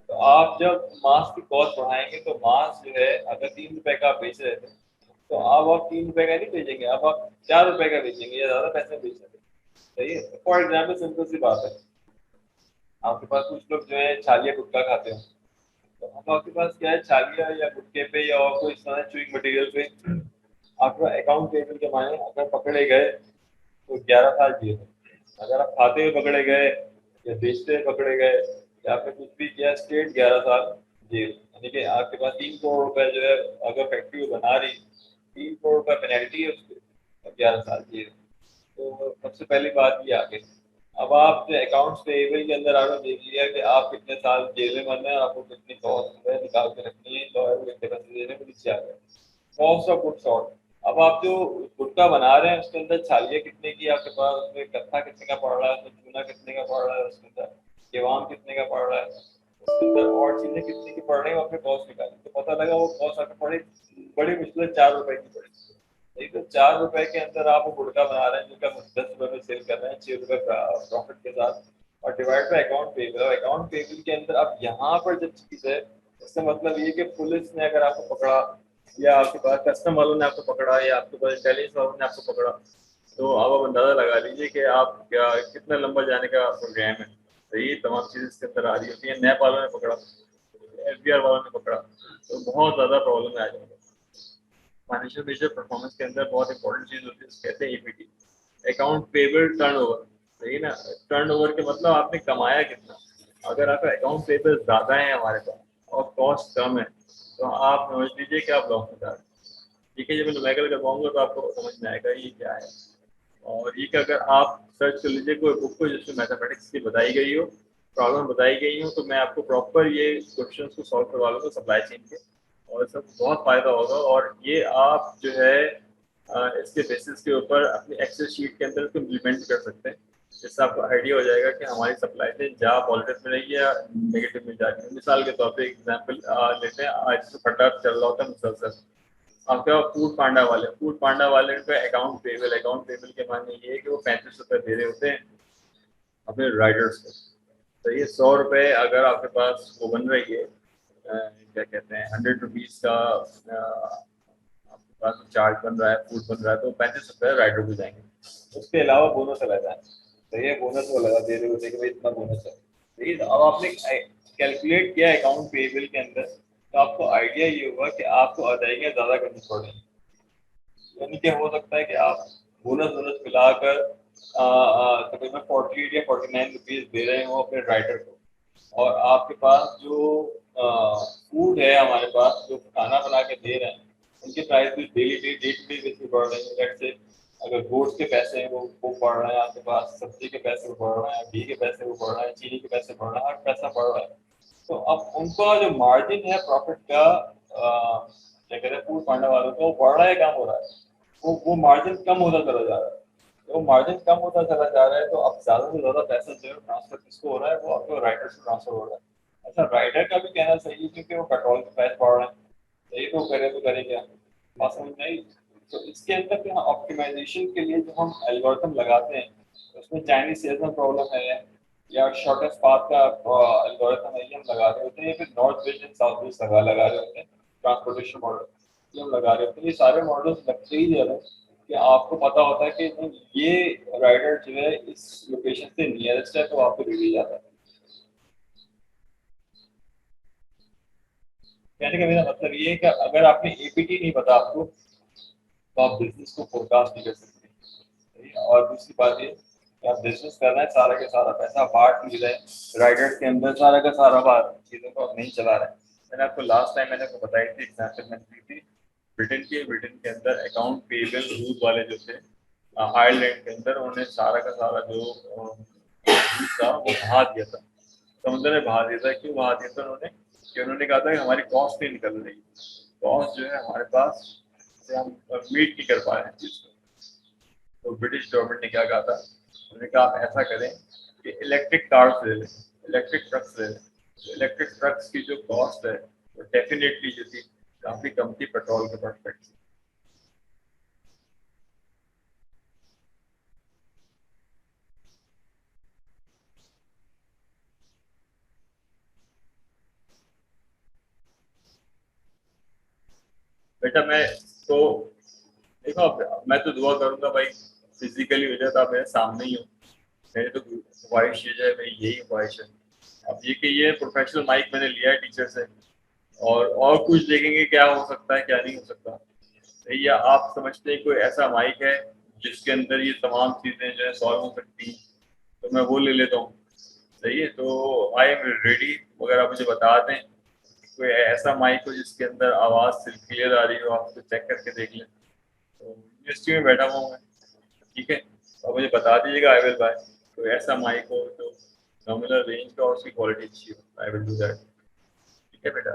तो आप जब मांस की कॉस्ट बढ़ाएंगे, तो मांस जो है अगर ₹3 का आप बेच रहे थे, तो अब आप ₹3 का नहीं बेचेंगे, अब आप ₹4 का बेचेंगे या ज्यादा पैसे में बेच रहे, सही है। फॉर एग्जाम्पल सिंपल सी बात है, आपके पास कुछ लोग जो है छालिया गुटखा खाते हैं, तो अब आपके पास क्या है, छालिया या गुटखे पे या और कोई इस तरह चुइंग मटेरियल पे आपका अकाउंट पेमेंट के माने अगर पकड़े गए तो 11 साल जेल। अगर आप खाते हुए पकड़े गए या बेचते हुए पकड़े गए या आपने कुछ भी किया, स्टेट 11 साल जेल। यानी कि आपके पास 3 करोड़ रुपए जो है, अगर फैक्ट्री बना रही, 3 करोड़ का पेनल्टी है उसके, और 11 साल जेल। तो सबसे पहली बात ये आगे, अब आप जो अकाउंट्स पेएबल के अंदर आपने देख लिया कि आप कितने साल जेल में मरना है, आपको कितनी कॉस्ट है निकाल के रखनी है, लॉयर को कितने पैसे देने को नीचे आ गए। कॉस्ट ऑफ गुड्स सॉल्ड, अब आप जो गुटखा बना रहे हैं उसके अंदर छालिया कितने की आपके पास, उसमें कत्था कितने का पड़ रहा है, उसमें चूना कितने का पड़ रहा है, उसके अंदर केवाम कितने का पड़ रहा है, उसके अंदर और चीजें कितने की पड़ रही है, आपने कॉस्ट निकाली तो पता लगा वो कॉस्ट आपको पड़ी बड़ी मुश्किल ₹4 की पड़ी। नहीं तो ₹4 के अंदर आप वो गुटखा बना रहे हैं जिनका ₹10 में सेल कर रहे हैं, ₹6 प्रॉफिट के साथ, और divide by account payable. Account payable के अंदर अब यहाँ पर जब चीज है, इसका मतलब ये कि पुलिस ने अगर आपको पकड़ा, या आपके पास कस्टम वालों ने आपको पकड़ा, या आपके पास इंटेलिजेंस वालों ने आपको पकड़ा, तो आप अंदाजा लगा लीजिए कि आप क्या कितना लंबा जाने का प्रोग्राम है। तो ये तमाम चीजें इसके अंदर आ रही होती है। नैप वालों ने पकड़ा, एफबीआर वालों ने पकड़ा, तो बहुत ज्यादा प्रॉब्लम आ जाएगा। फाइनेंशियल मेजर परफॉर्मेंस के अंदर बहुत इंपॉर्टेंट चीज होती है, उसको कहते हैं ईपीटी, अकाउंट पेएबल टर्नओवर, सही ना। टर्नओवर के मतलब आपने कमाया कितना। अगर आपका अकाउंट पेएबल ज्यादा है हमारे पास और कॉस्ट कम है, तो आप समझ लीजिए कि आप लॉस में जा रहे हैं। ठीक है, जब मैं न्यूमेरिकल करवाऊंगा तो आपको समझ में आएगा ये क्या है। और ये कि अगर आप सर्च कर लीजिए कोई बुक को जिसमें मैथमेटिक्स की बताई गई हो, प्रॉब्लम बताई गई हो, तो मैं आपको प्रॉपर ये क्वेश्चन को सॉल्व करवा लूँगा सप्लाई चेन के, और सब बहुत फायदा होगा। और ये आप जो है इसके बेसिस के ऊपर अपनी एक्सेल शीट के अंदर इसको इम्प्लीमेंट कर सकते हैं, जिससे आपको आइडिया हो जाएगा कि हमारी सप्लाई चेन जहाँ पॉजिटिव में रही है या नेगेटिव में जा रही है। मिसाल के तौर पे एग्जाम्पल लेते हैं, आज तो फटा चल रहा होता है मुसलसल, आपका फूड पांडा वाले का अकाउंट पेबल के माने ये है कि वो ₹35 दे रहे होते हैं अपने राइडर्स को। तो ये ₹100 अगर आपके पास वो बन रही है, क्या कहते हैं, ₹100 का आपके पास चार्ज बन रहा है, फूड बन रहा है, तो ₹35 राइडर को जाएंगे। उसके अलावा बोनस अलग है, तो ये बोनस वो लगा दे रहे होते कि भाई इतना बोनस है। ठीक है, अब आपने कैलकुलेट किया अकाउंट पेबल के अंदर, तो आपको आइडिया ये होगा कि आपको अदायगियाँ ज़्यादा करनी पड़ेंगी। यानी क्या हो सकता है कि आप बोनस वोनस मिलाकर तकरीबन 48 या ₹49 दे रहे हो अपने राइडर को, और आपके पास जो फूड है, हमारे पास जो खाना बना के दे रहे हैं, उनके प्राइस भी डेली बेसिस पे बढ़ रहे हैं। लेट्स से अगर गुड्स के पैसे हैं वो बढ़ रहे हैं आपके पास, सब्जी के पैसे वो बढ़ रहे हैं, घी के पैसे वो बढ़ रहे हैं, चीनी के पैसे बढ़ रहे हैं, हर पैसा बढ़ रहा है। तो अब उनका जो मार्जिन है प्रॉफिट का क्या कहते हैं फूड पांडा वालों का, वो बढ़ रहा है कम हो रहा है, वो मार्जिन कम होता चला जा रहा है। तो मार्जिन कम होता चला जा रहा है, तो अब ज्यादा से ज्यादा पैसा जो है ट्रांसफर किसको हो रहा है, वो आपको राइडर से ट्रांसफर हो रहा है। अच्छा, राइडर का भी कहना सही है क्योंकि वो पेट्रोल के प्राइस बढ़ रहे हैं, यही तो करे क्या, बात समझ में आई। तो इसके अंदर फिर ऑप्टिमाइजेशन के लिए जो हम एल्गोरिथम लगाते हैं, उसमें चाइनीज सेल्समैन प्रॉब्लम है या शॉर्टेस्ट पाथ का एल्गोरिथम है, ये हम लगा रहे होते हैं, या फिर north west and south west लगा रहे होते हैं ट्रांसपोर्टेशन मॉडल, ये हम लगा रहे होते हैं। ये सारे मॉडल्स लगते ही जब कि आपको पता होता है कि नहीं ये राइडर जो है इस लोकेशन से नियरेस्ट है, तो आपको दे दिया जाता है। कहने का मेरा मतलब ये है कि अगर आपने एपीटी नहीं पता आपको, तो आप बिजनेस को फोरकास्ट नहीं कर सकते। सही है? और दूसरी बात ये कि आप बिजनेस कर रहे हैं, सारा का सारा पैसा बांट नहीं रहे, राइडर्स के अंदर सारा का सारा बात चीज़ों को आप नहीं चला रहे। मैंने आपको लास्ट टाइम मैंने आपको बताई थी, एग्जाम्पल मैंने दी थी ब्रिटेन के अंदर अकाउंट पेबल रूल वाले जो थे, आयरलैंड के अंदर उन्होंने सारा का सारा जो दूध था वो बहा दिया था, समुद्र में बहा दिया था। क्यों बहा दिया था उन्होंने? कि उन्होंने कहा था कि हमारी कॉस्ट नहीं निकल रही, कॉस्ट जो है हमारे पास से हम मीट नहीं कर पा रहे हैं चीज़ को। तो ब्रिटिश गवर्नमेंट ने क्या कहा था, उन्होंने कहा आप ऐसा करें कि इलेक्ट्रिक कार्स ले लें, इलेक्ट्रिक ट्रक्स ले लें। तो इलेक्ट्रिक ट्रक्स की जो कॉस्ट है वो डेफिनेटली जो थी काफ़ी कम थी पेट्रोल के परस्पेक्ट से। बेटा मैं तो देखो, अब मैं तो दुआ करूंगा भाई फिजिकली हो जाए तो आप मेरे सामने ही हो, मेरी तो ख्वाहिश ये है, मेरी यही ख्वाहिश है। अब ये कि ये प्रोफेशनल माइक मैंने लिया है टीचर से, और कुछ देखेंगे क्या हो सकता है क्या नहीं हो सकता। या आप समझते हैं कोई ऐसा माइक है जिसके अंदर ये तमाम चीज़ें जो है सॉल्व हो सकती हैं, तो मैं वो ले लेता हूँ। सही है, तो आई एम रेडी। अगर आप मुझे बता दें कोई ऐसा माइक हो जिसके अंदर आवाज़ सिर्फ क्लियर आ रही हो, आप उसको चेक करके देख लें। तो यूनिवर्सिटी में बैठा हुआ हूँ मैं, ठीक है, तो आप मुझे बता दीजिएगा, आई विल बाय। कोई ऐसा माइक हो जो नॉमिनल रेंज का और उसकी क्वालिटी अच्छी हो, आई विल डू दैट। ठीक है बेटा।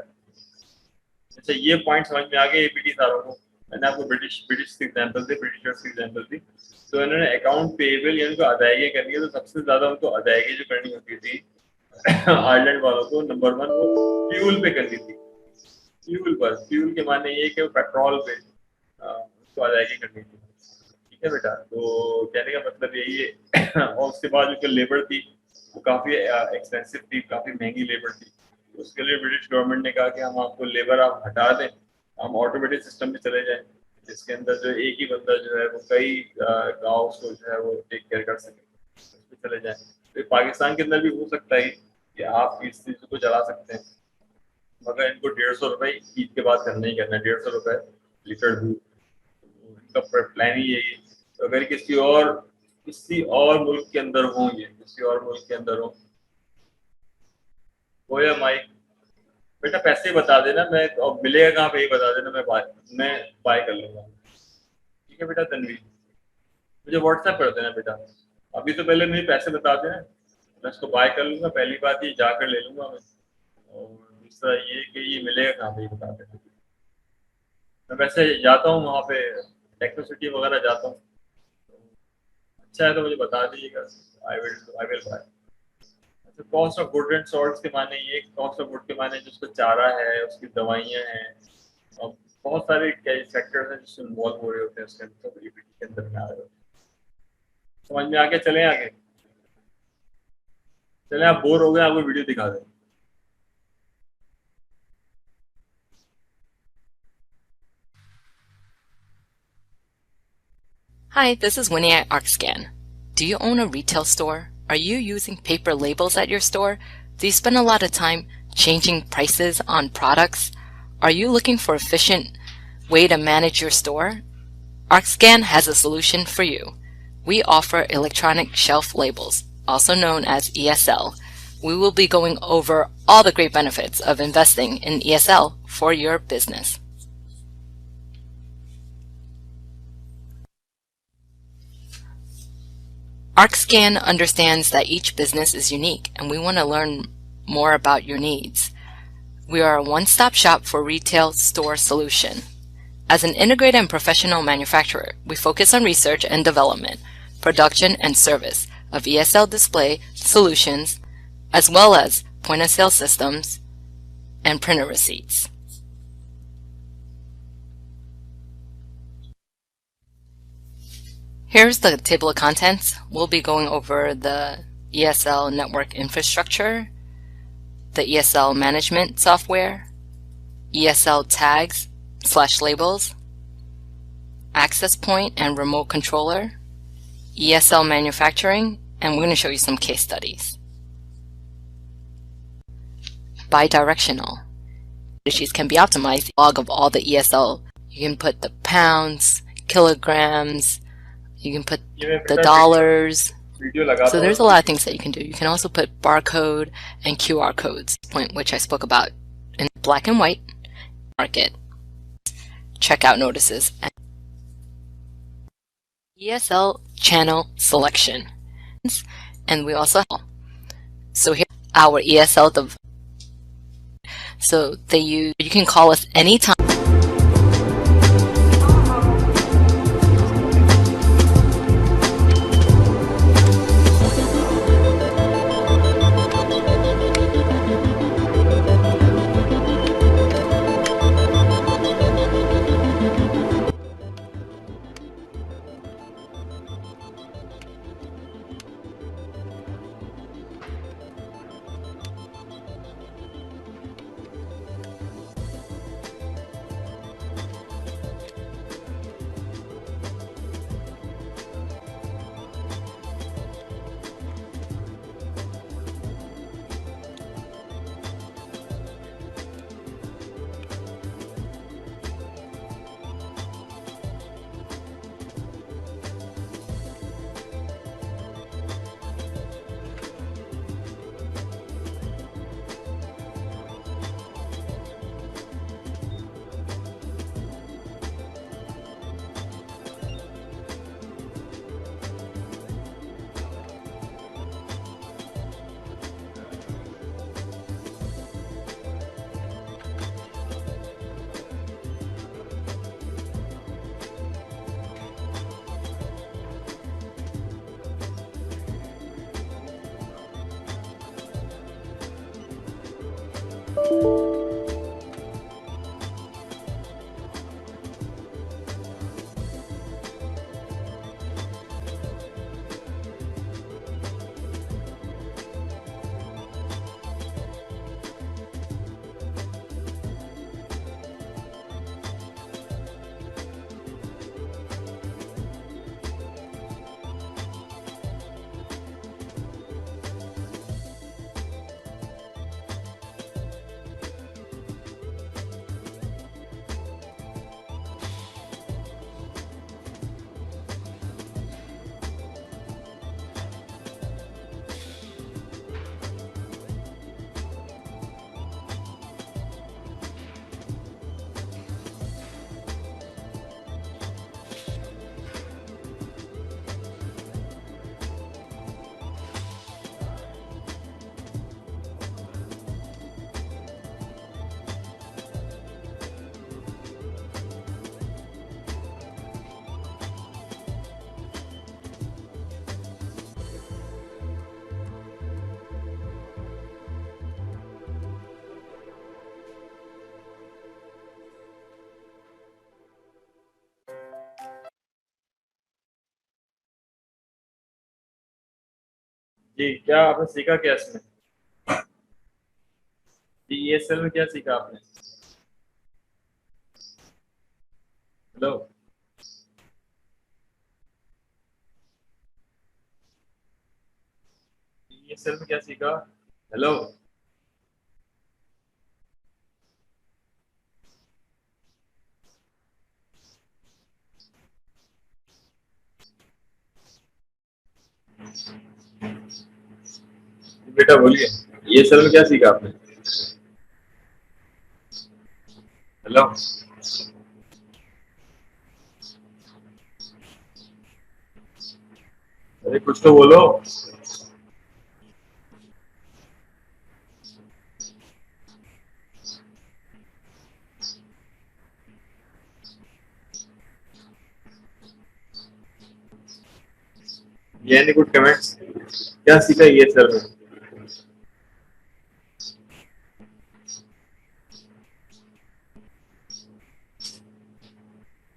अच्छा, ये पॉइंट समझ में आ गया एपीटी सारों को। मैंने आपको ब्रिटिश ब्रिटिश एग्जांपल दी, ब्रिटिशर्स की एग्जांपल दी। तो इन्होंने अकाउंट पेएबल यानी उनको अदायगी करनी है, तो सबसे ज्यादा उनको अदायगी जो करनी होती थी आयरलैंड वालों को, नंबर वन वो फ्यूल पे करनी थी। फ्यूल पर, फ्यूल के माने ये कि पेट्रोल पे उसको अदायगी करनी थी। ठीक है बेटा, तो कहने का मतलब यही है और उसके बाद जो लेबर थी वो काफ़ी एक्सपेंसिव थी, काफ़ी महंगी लेबर थी। तो उसके लिए ब्रिटिश गवर्नमेंट ने कहा कि हम आपको लेबर आप हटा दें, हम ऑटोमेटिक सिस्टम में चले जाएं, जिसके अंदर जो एक ही बंदा जो है वो कई गाँव को जो है वो टेक केयर कर सके, उस पर चले जाएं। तो पाकिस्तान के अंदर भी हो सकता है कि आप इस चीज़ को चला सकते हैं, मगर इनको 150 रुपये ईद के बाद करना ही करना है, 150 रुपये लीटर दूध। इनका प्लान ही यही है। तो अगर किसी और मुल्क के अंदर हो, ये किसी और मुल्क के अंदर हो या माइक, बेटा पैसे बता देना, मैं अब मिलेगा कहाँ पे ये बता देना, मैं बाय कर लूंगा। ठीक है बेटा तनवीर, मुझे व्हाट्सएप कर देना बेटा। अभी तो पहले मुझे पैसे बता देना, मैं इसको बाय कर लूंगा, पहली बात ये जाकर ले लूंगा मैं। और दूसरा ये कि ये मिलेगा कहाँ पे ये बता देना। मैं वैसे जाता हूँ वहाँ पे, टेक्नो सिटी वगैरह जाता हूँ। अच्छा है तो मुझे बता दीजिएगा, आई विल बाय। अच्छा, cost of good and salts के माने ये, कॉस्ट ऑफ गुड के माने जिसको चारा है, उसकी दवाइयाँ हैं, और बहुत सारे सेक्टर्स हैं जिससे इन्वॉल्व हो रहे होते हैं उसके अंदर, तो EPT के अंदर में आ रहे होते हैं। समझ में आ गया? चलें आगे, चलें, आप बोर हो गए, आपको वीडियो दिखा दें। Hi, this is Winnie at ArcScan. Do you own a retail store? Are you using paper labels at your store? Do you spend a lot of time changing prices on products? Are you looking for an efficient way to manage your store? ArcScan has a solution for you. We offer electronic shelf labels, also known as ESL. We will be going over all the great benefits of investing in ESL for your business. ArcScan understands that each business is unique and we want to learn more about your needs. We are a one-stop shop for retail store solution. As an integrated and professional manufacturer, we focus on research and development, production and service of ESL display solutions, as well as point-of-sale systems and printer receipts. Here's the table of contents. We'll be going over the ESL network infrastructure, the ESL management software, ESL tags/labels, access point and remote controller, ESL manufacturing, and we're going to show you some case studies. Bidirectional. Sheets can be optimized. Log of all the ESL. You can put the pounds, kilograms, you can put the dollars. So there's a lot of things that you can do. You can also put barcode and QR codes, which I spoke about in black and white, market, checkout notices, and ESL channel selection. And we also have, so here our ESL device. So you can call us anytime. जी, क्या आपने सीखा क्या इसमें? जी, ESL में क्या सीखा आपने? Hello, ESL में क्या सीखा? हेलो, बेटा बोलिए, ESL में क्या सीखा आपने? हेलो, अरे कुछ तो बोलो। ये एनी गुड कमेंट्स? क्या सीखा ये सर में?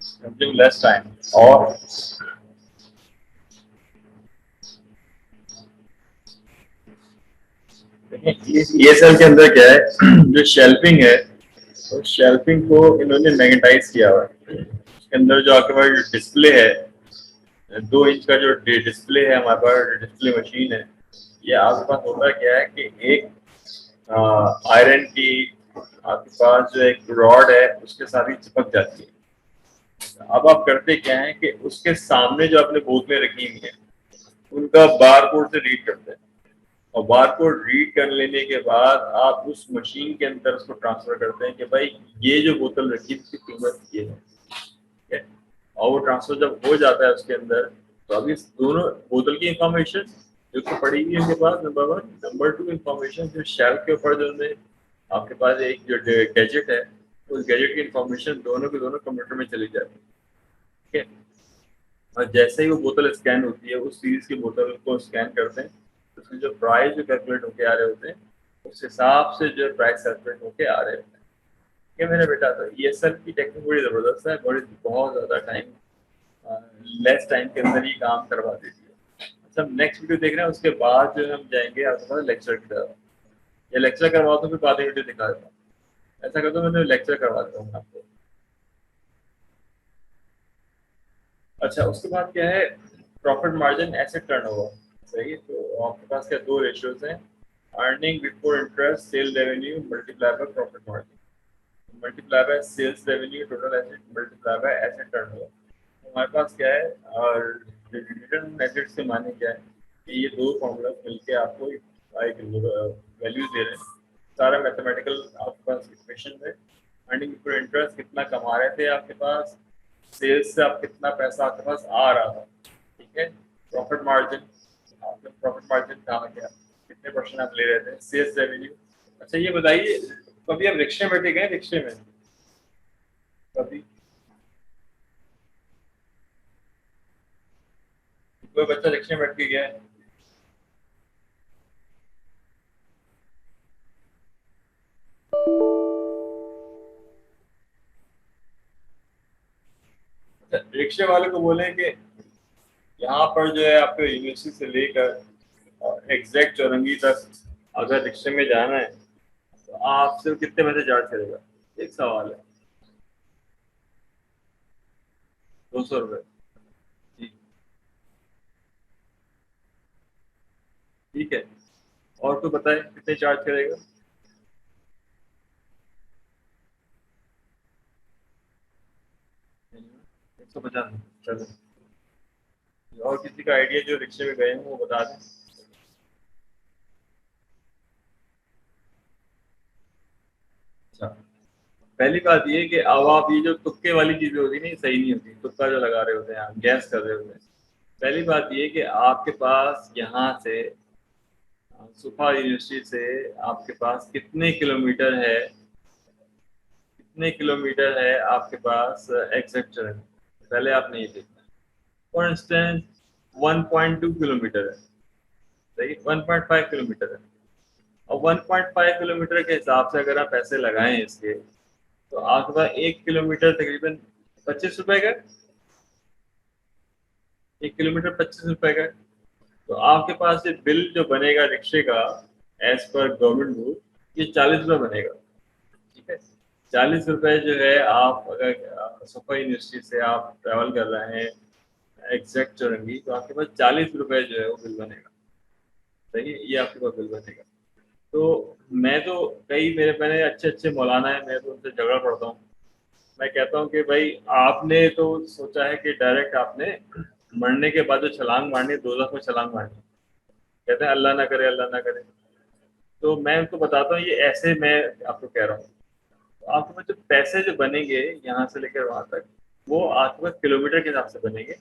Something less time. और ये सर के अंदर क्या है जो शेल्फिंग है, तो शेल्फिंग को इन्होंने मैग्नेटाइज किया हुआ है। उसके अंदर जो आपके पास डिस्प्ले है, 2 इंच का जो डिस्प्ले है हमारे पास, डिस्प्ले मशीन है, ये आपके पास होता क्या है कि एक आयरन की आपके पास जो एक रॉड है उसके साथ ही चिपक जाती है। अब आप करते क्या है कि उसके सामने जो आपने बोतलें रखी हुई हैं उनका बार कोड से रीड करते हैं, और बार कोड रीड कर लेने के बाद आप उस मशीन के अंदर उसको ट्रांसफर करते हैं कि भाई ये जो बोतल रखी है इसकी कीमत ये है, ठीक है। और वो ट्रांसफर जब हो जाता है उसके अंदर, तो अभी दोनों बोतल की इंफॉर्मेशन जो कि पड़ी हुई है उनके पास, नंबर 1, नंबर 2 इंफॉर्मेशन जो शेल्फ के ऊपर जो आपके पास एक जो गैजेट है, उस गैजेट की इंफॉर्मेशन दोनों के दोनों कंप्यूटर में चली जाती है, ठीक है। और जैसे ही वो बोतल स्कैन होती है, उस सीरीज की बोतल को स्कैन करते हैं, तो उसमें जो प्राइस जो कैलकुलेट होके आ रहे होते हैं, उस हिसाब से जो प्राइस कैलकुलेट होके आ रहे होते हैं। ये मेरा बेटा, तो ESL की टेक्निक बड़ी ज़बरदस्त है, बड़ी बहुत ज़्यादा टाइम लेस टाइम के अंदर ही काम करवा देती है। अच्छा, नेक्स्ट वीडियो देख रहे हैं, उसके बाद जो हम जाएंगे आपके पास लेक्चर की तरफ। ये लेक्चर करवा दो, फिर बाद में वीडियो दिखा देता हूँ। ऐसा कर दो, मैंने लेक्चर करवा देता हूँ आपको। अच्छा, उसके बाद क्या है, प्रॉफिट मार्जिन, एसेट टर्नओवर। सही है, तो आपके पास क्या 2 रेशियोज हैं, earning before interest sale revenue multiply by profit margin multiply by sales revenue total asset multiply by asset turnover. हमारे पास क्या है, और रिटर्न एसेट्स के माने क्या है कि ये 2 फॉर्मूला मिलके आपको एक वैल्यूज दे रहे हैं। सारा मैथमेटिकल आपके पास इक्वेशन है। अर्निंग बिफोर इंटरेस्ट कितना कमा रहे थे आपके पास, सेल्स से आप कितना पैसा आपके पास आ रहा था, ठीक है। प्रॉफिट मार्जिन, आपका प्रॉफिट मार्जिन कहाँ गया, कितने परसेंट आप ले रहे थे, सेल्स रेवेन्यू। अच्छा, ये बताइए, कभी आप रिक्शे में बैठे गए, रिक्शे में कभी कोई बच्चा रिक्शे में बैठ के गया है? अच्छा, रिक्शे वाले को बोले कि यहाँ पर जो है आपको यूनिवर्सिटी से लेकर एग्जैक्ट चौरंगी तक अगर रिक्शे में जाना है, तो आपसे कितने पैसे चार्ज करेगा? एक सवाल है। 200 रुपये। जी, ठीक है। और कोई बताए कितने चार्ज करेगा? 150। चलो, और किसी का आइडिया जो रिक्शे में गए हैं वो बता दें। अच्छा, पहली बात ये कि अब आप ये जो तुक्के वाली चीजें होती है ना, ये सही नहीं होती। तुक्का जो लगा रहे होते हैं आप, गैस कर रहे होते हैं। पहली बात ये कि आपके पास यहाँ से सुपा यूनिवर्सिटी से आपके पास कितने किलोमीटर है, कितने किलोमीटर है आपके पास एग्जैक्ट जगह, पहले आपने ये देखना है। फॉर इंस्टेंस 1.2 किलोमीटर है, सही, 1.5 किलोमीटर है। और 1.5 किलोमीटर के हिसाब से अगर आप पैसे लगाएं इसके, तो आपके पास 1 किलोमीटर तकरीबन 25 रुपए का, 1 किलोमीटर 25 रुपए का। तो आपके पास ये बिल जो बनेगा रिक्शे का, एज पर गवर्नमेंट रूल, ये 40 रुपये बनेगा, ठीक है। 40 रुपये जो है, आप अगर सुपा यूनिवर्सिटी से आप ट्रेवल कर रहे हैं एग्जैक्ट चौरंगी, तो आपके पास 40 रुपये जो है वो बिल बनेगा, सही है, ये आपके पास बिल बनेगा। तो मैं तो, कई मेरे मैंने अच्छे अच्छे मौलाना है, मैं तो उनसे झगड़ा पड़ता हूँ। मैं कहता हूँ कि भाई आपने तो सोचा है कि डायरेक्ट आपने मरने के बाद जो छलांग मारनी है, दोज़ख में छलांग मारनी है। कहते हैं अल्लाह ना करे, अल्लाह ना करे। तो मैं उनको बताता हूँ ये ऐसे, मैं आपको कह रहा हूँ, तो आपके पास जो पैसे जो बनेंगे यहाँ से लेकर वहां तक, वो आपके पास किलोमीटर के हिसाब से बनेंगे।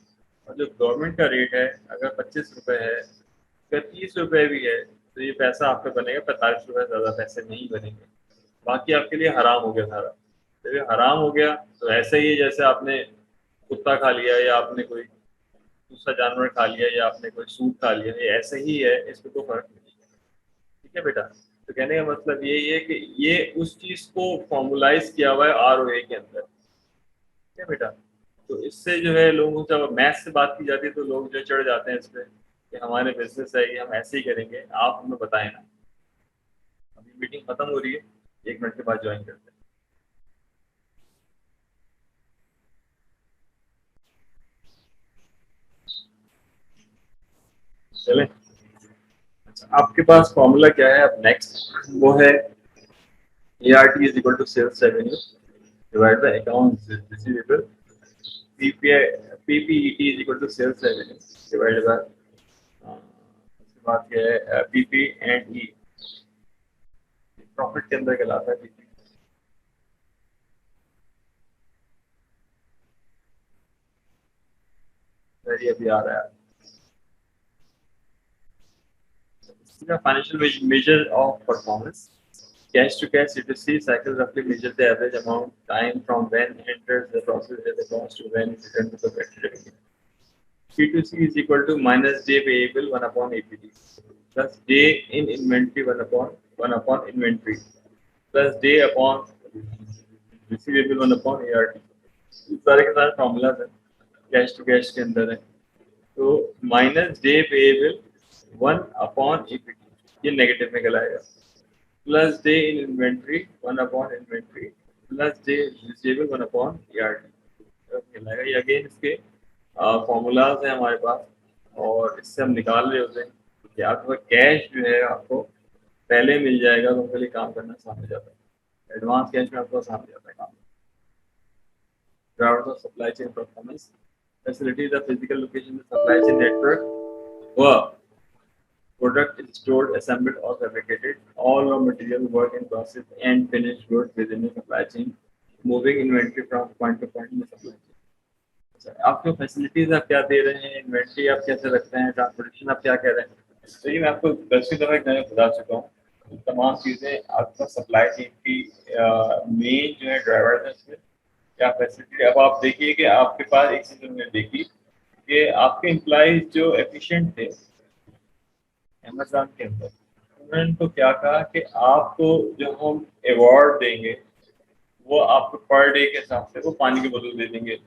और जो गवर्नमेंट का रेट है अगर 25 रुपये है, अगर 30 रुपये भी है, तो ये पैसा आपका बनेगा 45 रुपये, ज़्यादा पैसे नहीं बनेंगे। बाकी आपके लिए हराम हो गया सारा। जब ये हराम हो गया तो ऐसे ही है जैसे आपने कुत्ता खा लिया या आपने कोई दूसरा जानवर खा लिया या आपने कोई सूट खा लिया, ये ऐसे ही है, इसमें कोई फर्क नहीं है। ठीक है बेटा। तो कहने का मतलब यही है कि ये उस चीज़ को फॉर्मुलाइज किया हुआ है आरओए के अंदर। ठीक है बेटा। तो इससे जो है लोगों से, जब मैथ से बात की जाती है तो लोग जो चढ़ जाते हैं इस पे कि हमारे बिजनेस है, ये हम ऐसे ही करेंगे, आप हमें बताएं ना। अभी मीटिंग खत्म हो रही है, 1 मिनट के बाद ज्वाइन करते हैं। चले। अच्छा, आपके पास फॉर्मूला क्या है अब नेक्स्ट, वो है ART is equal to sales revenue divided by accounts receivable. PPET is equal to sales revenue divided by उसके बाद क्या है PP and E, प्रॉफिट के अंदर कहलाता है PP। सही अभी आ रहा है। इसका financial measure of performance, cash to cash C2C cycle roughly measure the average amount time from when enters the process at the cost to when it returns to the factory. C2C is equal to minus day payable 1 upon APD plus day in inventory 1 upon inventory plus day upon receivable 1 upon ART. सारे के सारे formulas हैं, cash to cash के अंदर है। तो minus day payable 1/APT, ये negative में कहलाएगा, प्लस डे इन इन्वेंट्री 1/इन्वेंट्री प्लस डे रिसीवेबल 1/ART कहलाएगा। ये अगेन इसके फॉर्मूलाज हैं हमारे पास, और इससे हम निकाल रहे होते हैं कि आपका कैश जो है आपको पहले मिल जाएगा तो उसके लिए काम करना आसान हो जाता है। एडवांस कैश में आपको आसान हो जाता है काम। Drivers of supply chain performance, facility the physical location of the supply chain network where product is stored, assembled or fabricated, all raw material, work in process and finished goods within the supply chain, moving inventory from point to point in the supply chain. आपको facilities आप क्या दे रहे हैं, inventory आप कैसे रखते हैं, transportation आप क्या कह रहे हैं, तो ये मैं आपको 10वीं दफा एक नया बता चुका हूँ। तमाम चीज़ें आपका सप्लाई चेन की मेन जो है ड्राइवर है इसमें क्या फैसिलिटी। अब आप देखिए कि आपके पास एक चीज़ हमने देखी कि आपके एम्प्लॉइज जो एफिशिएंट थे अमेज़न के अंदर, उन्होंने तो क्या कहा कि आपको जो हम अवार्ड देंगे वो आपको पर डे के हिसाब से वो पानी की बोतल दे देंगे,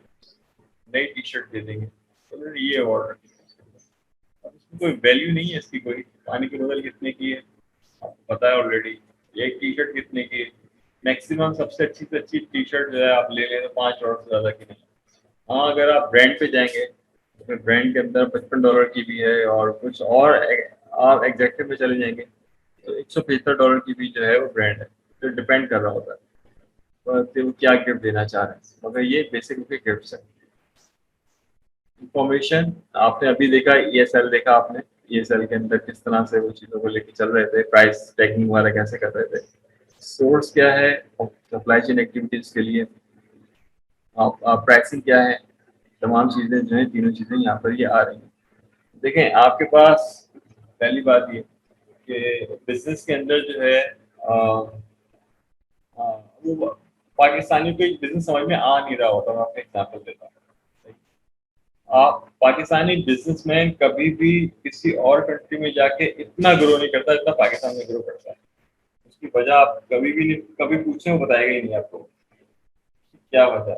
नई टी शर्ट दे देंगे, तो उन्होंने ये अवार्ड रखा। अब इसमें कोई वैल्यू नहीं है इसकी, कोई पानी की बोतल कितने की है आपको पता है ऑलरेडी, एक टी शर्ट कितने की है, मैक्सिमम सबसे अच्छी से अच्छी टी शर्ट जो है आप ले लें तो $5 से ज़्यादा की नहीं। हाँ, अगर आप ब्रांड पे जाएंगे तो ब्रांड के अंदर $55 की भी है, और कुछ और आप एग्जैक्टिव में चले जाएंगे तो $175 की भी जो है वो ब्रांड है। तो डिपेंड कर रहा होता है तो वो क्या गिफ्ट देना चाह रहे हैं, मगर ये बेसिक उनके गिफ्ट्स हैं। इंफॉर्मेशन आपने अभी देखा, ESL देखा आपने, ESL के अंदर किस तरह से वो चीज़ों को लेके चल रहे थे, प्राइस टैगिंग वाला कैसे कर रहे थे। सोर्स क्या है सप्लाई चेन एक्टिविटीज के लिए, आप प्राइसिंग क्या है, तमाम चीज़ें जो है, तीनों चीज़ें यहाँ पर ये आ रही हैं। देखें आपके पास पहली बात ये कि बिजनेस के अंदर जो है वो पाकिस्तानी को बिजनेस समझ में आ नहीं रहा होता। मैं आपको एग्जाम्पल देता हूँ। आप पाकिस्तानी बिजनेसमैन कभी भी किसी और कंट्री में जाके इतना ग्रो नहीं करता जितना पाकिस्तान में ग्रो करता है। उसकी वजह आप कभी भी नहीं, कभी पूछे वो बताएगा ही नहीं आपको क्या वजह।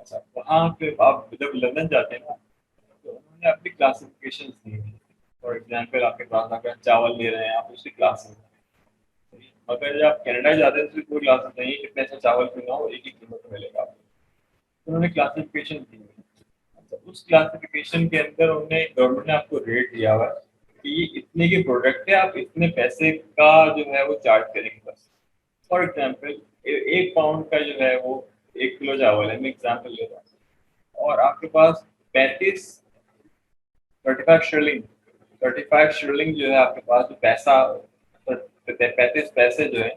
अच्छा, वहाँ पे आप जब लंदन जाते हैं ना तो उन्होंने अपनी क्लासिफिकेशन दी है। फॉर एग्जाम्पल आपके पास अगर चावल ले रहे हैं आप उसकी क्लासेस, अगर जब आप कनाडा जाते हैं तो कोई क्लासेस नहीं, कितने से चावल पीना हो एक ही कीमत में मिलेगा आपको। तो उन्होंने क्लासिफिकेशन दी है। उस क्लासिफिकेशन के अंदर उन्होंने गवर्नमेंट ने आपको रेट दिया हुआ है कि ये इतने की प्रोडक्ट है, आप इतने पैसे का जो है वो चार्ज करेंगे बस। फॉर एग्जाम्पल 1 पाउंड का जो है वो 1 किलो चावल है, मैं एग्जाम्पल ले रहा हूँ, और आपके पास 35 शर्लिंग जो है आपके पास जो पैसा 35 पैसे जो है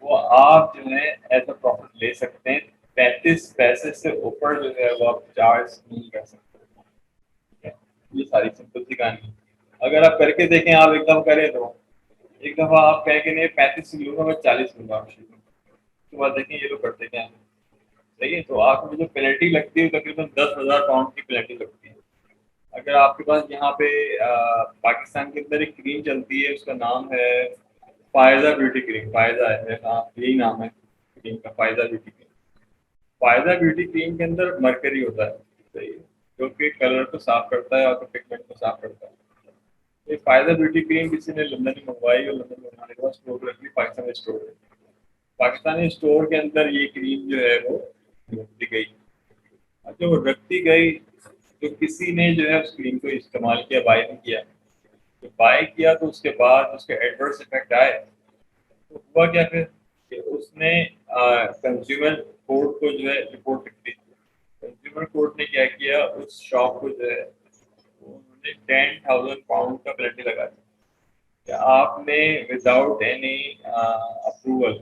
वो आप जो है एज अ प्रॉफिट ले सकते हैं। 35 पैसे से ऊपर जो है वो आप चार्ज नहीं कर सकते। ये सारी सिंपल सी कहानी। अगर आप करके देखें, आप एकदम करें तो एक दफ़ा आप कहें कि नहीं 35 लूँगा, मैं 40 लूँगा, उसके बाद देखें ये लोग करते क्या हैं। सही है, तो आपको जो पेनल्टी लगती है तकरीबन 10,000 पाउंड की पेनल्टी लगती है। अगर आपके पास यहाँ पे पाकिस्तान के अंदर एक क्रीम चलती है, उसका नाम है फायजा ब्यूटी क्रीम, फायजा है, हाँ यही नाम है क्रीम का, फायजा ब्यूटी क्रीम। फायदा ब्यूटी क्रीम के अंदर मरकरी होता है, सही है, जो कि कलर को साफ करता है और पिगमेंट को साफ करता है। ये फायदा ब्यूटी क्रीम किसी ने लंदन में मंगवाई और लंदन में मंगवाने के बाद स्टोर रखी, पाकिस्तान में स्टोर है। पाकिस्तानी स्टोर के अंदर ये क्रीम जो है वो रखी गई। और जो रखती गई, तो किसी ने जो है उस क्रीम को इस्तेमाल किया, बाय नहीं किया। तो बाय किया तो उसके बाद उसके एडवर्स इफेक्ट आए, तो हुआ क्या फिर कि उसने कंज्यूमर कोर्ट को जो है रिपोर्ट लिख दी। कंज्यूमर कोर्ट ने क्या किया, उस शॉप को जो है उन्होंने 10,000 पाउंड का पेनल्टी लगा दी कि आपने विदाउट एनी अप्रूवल,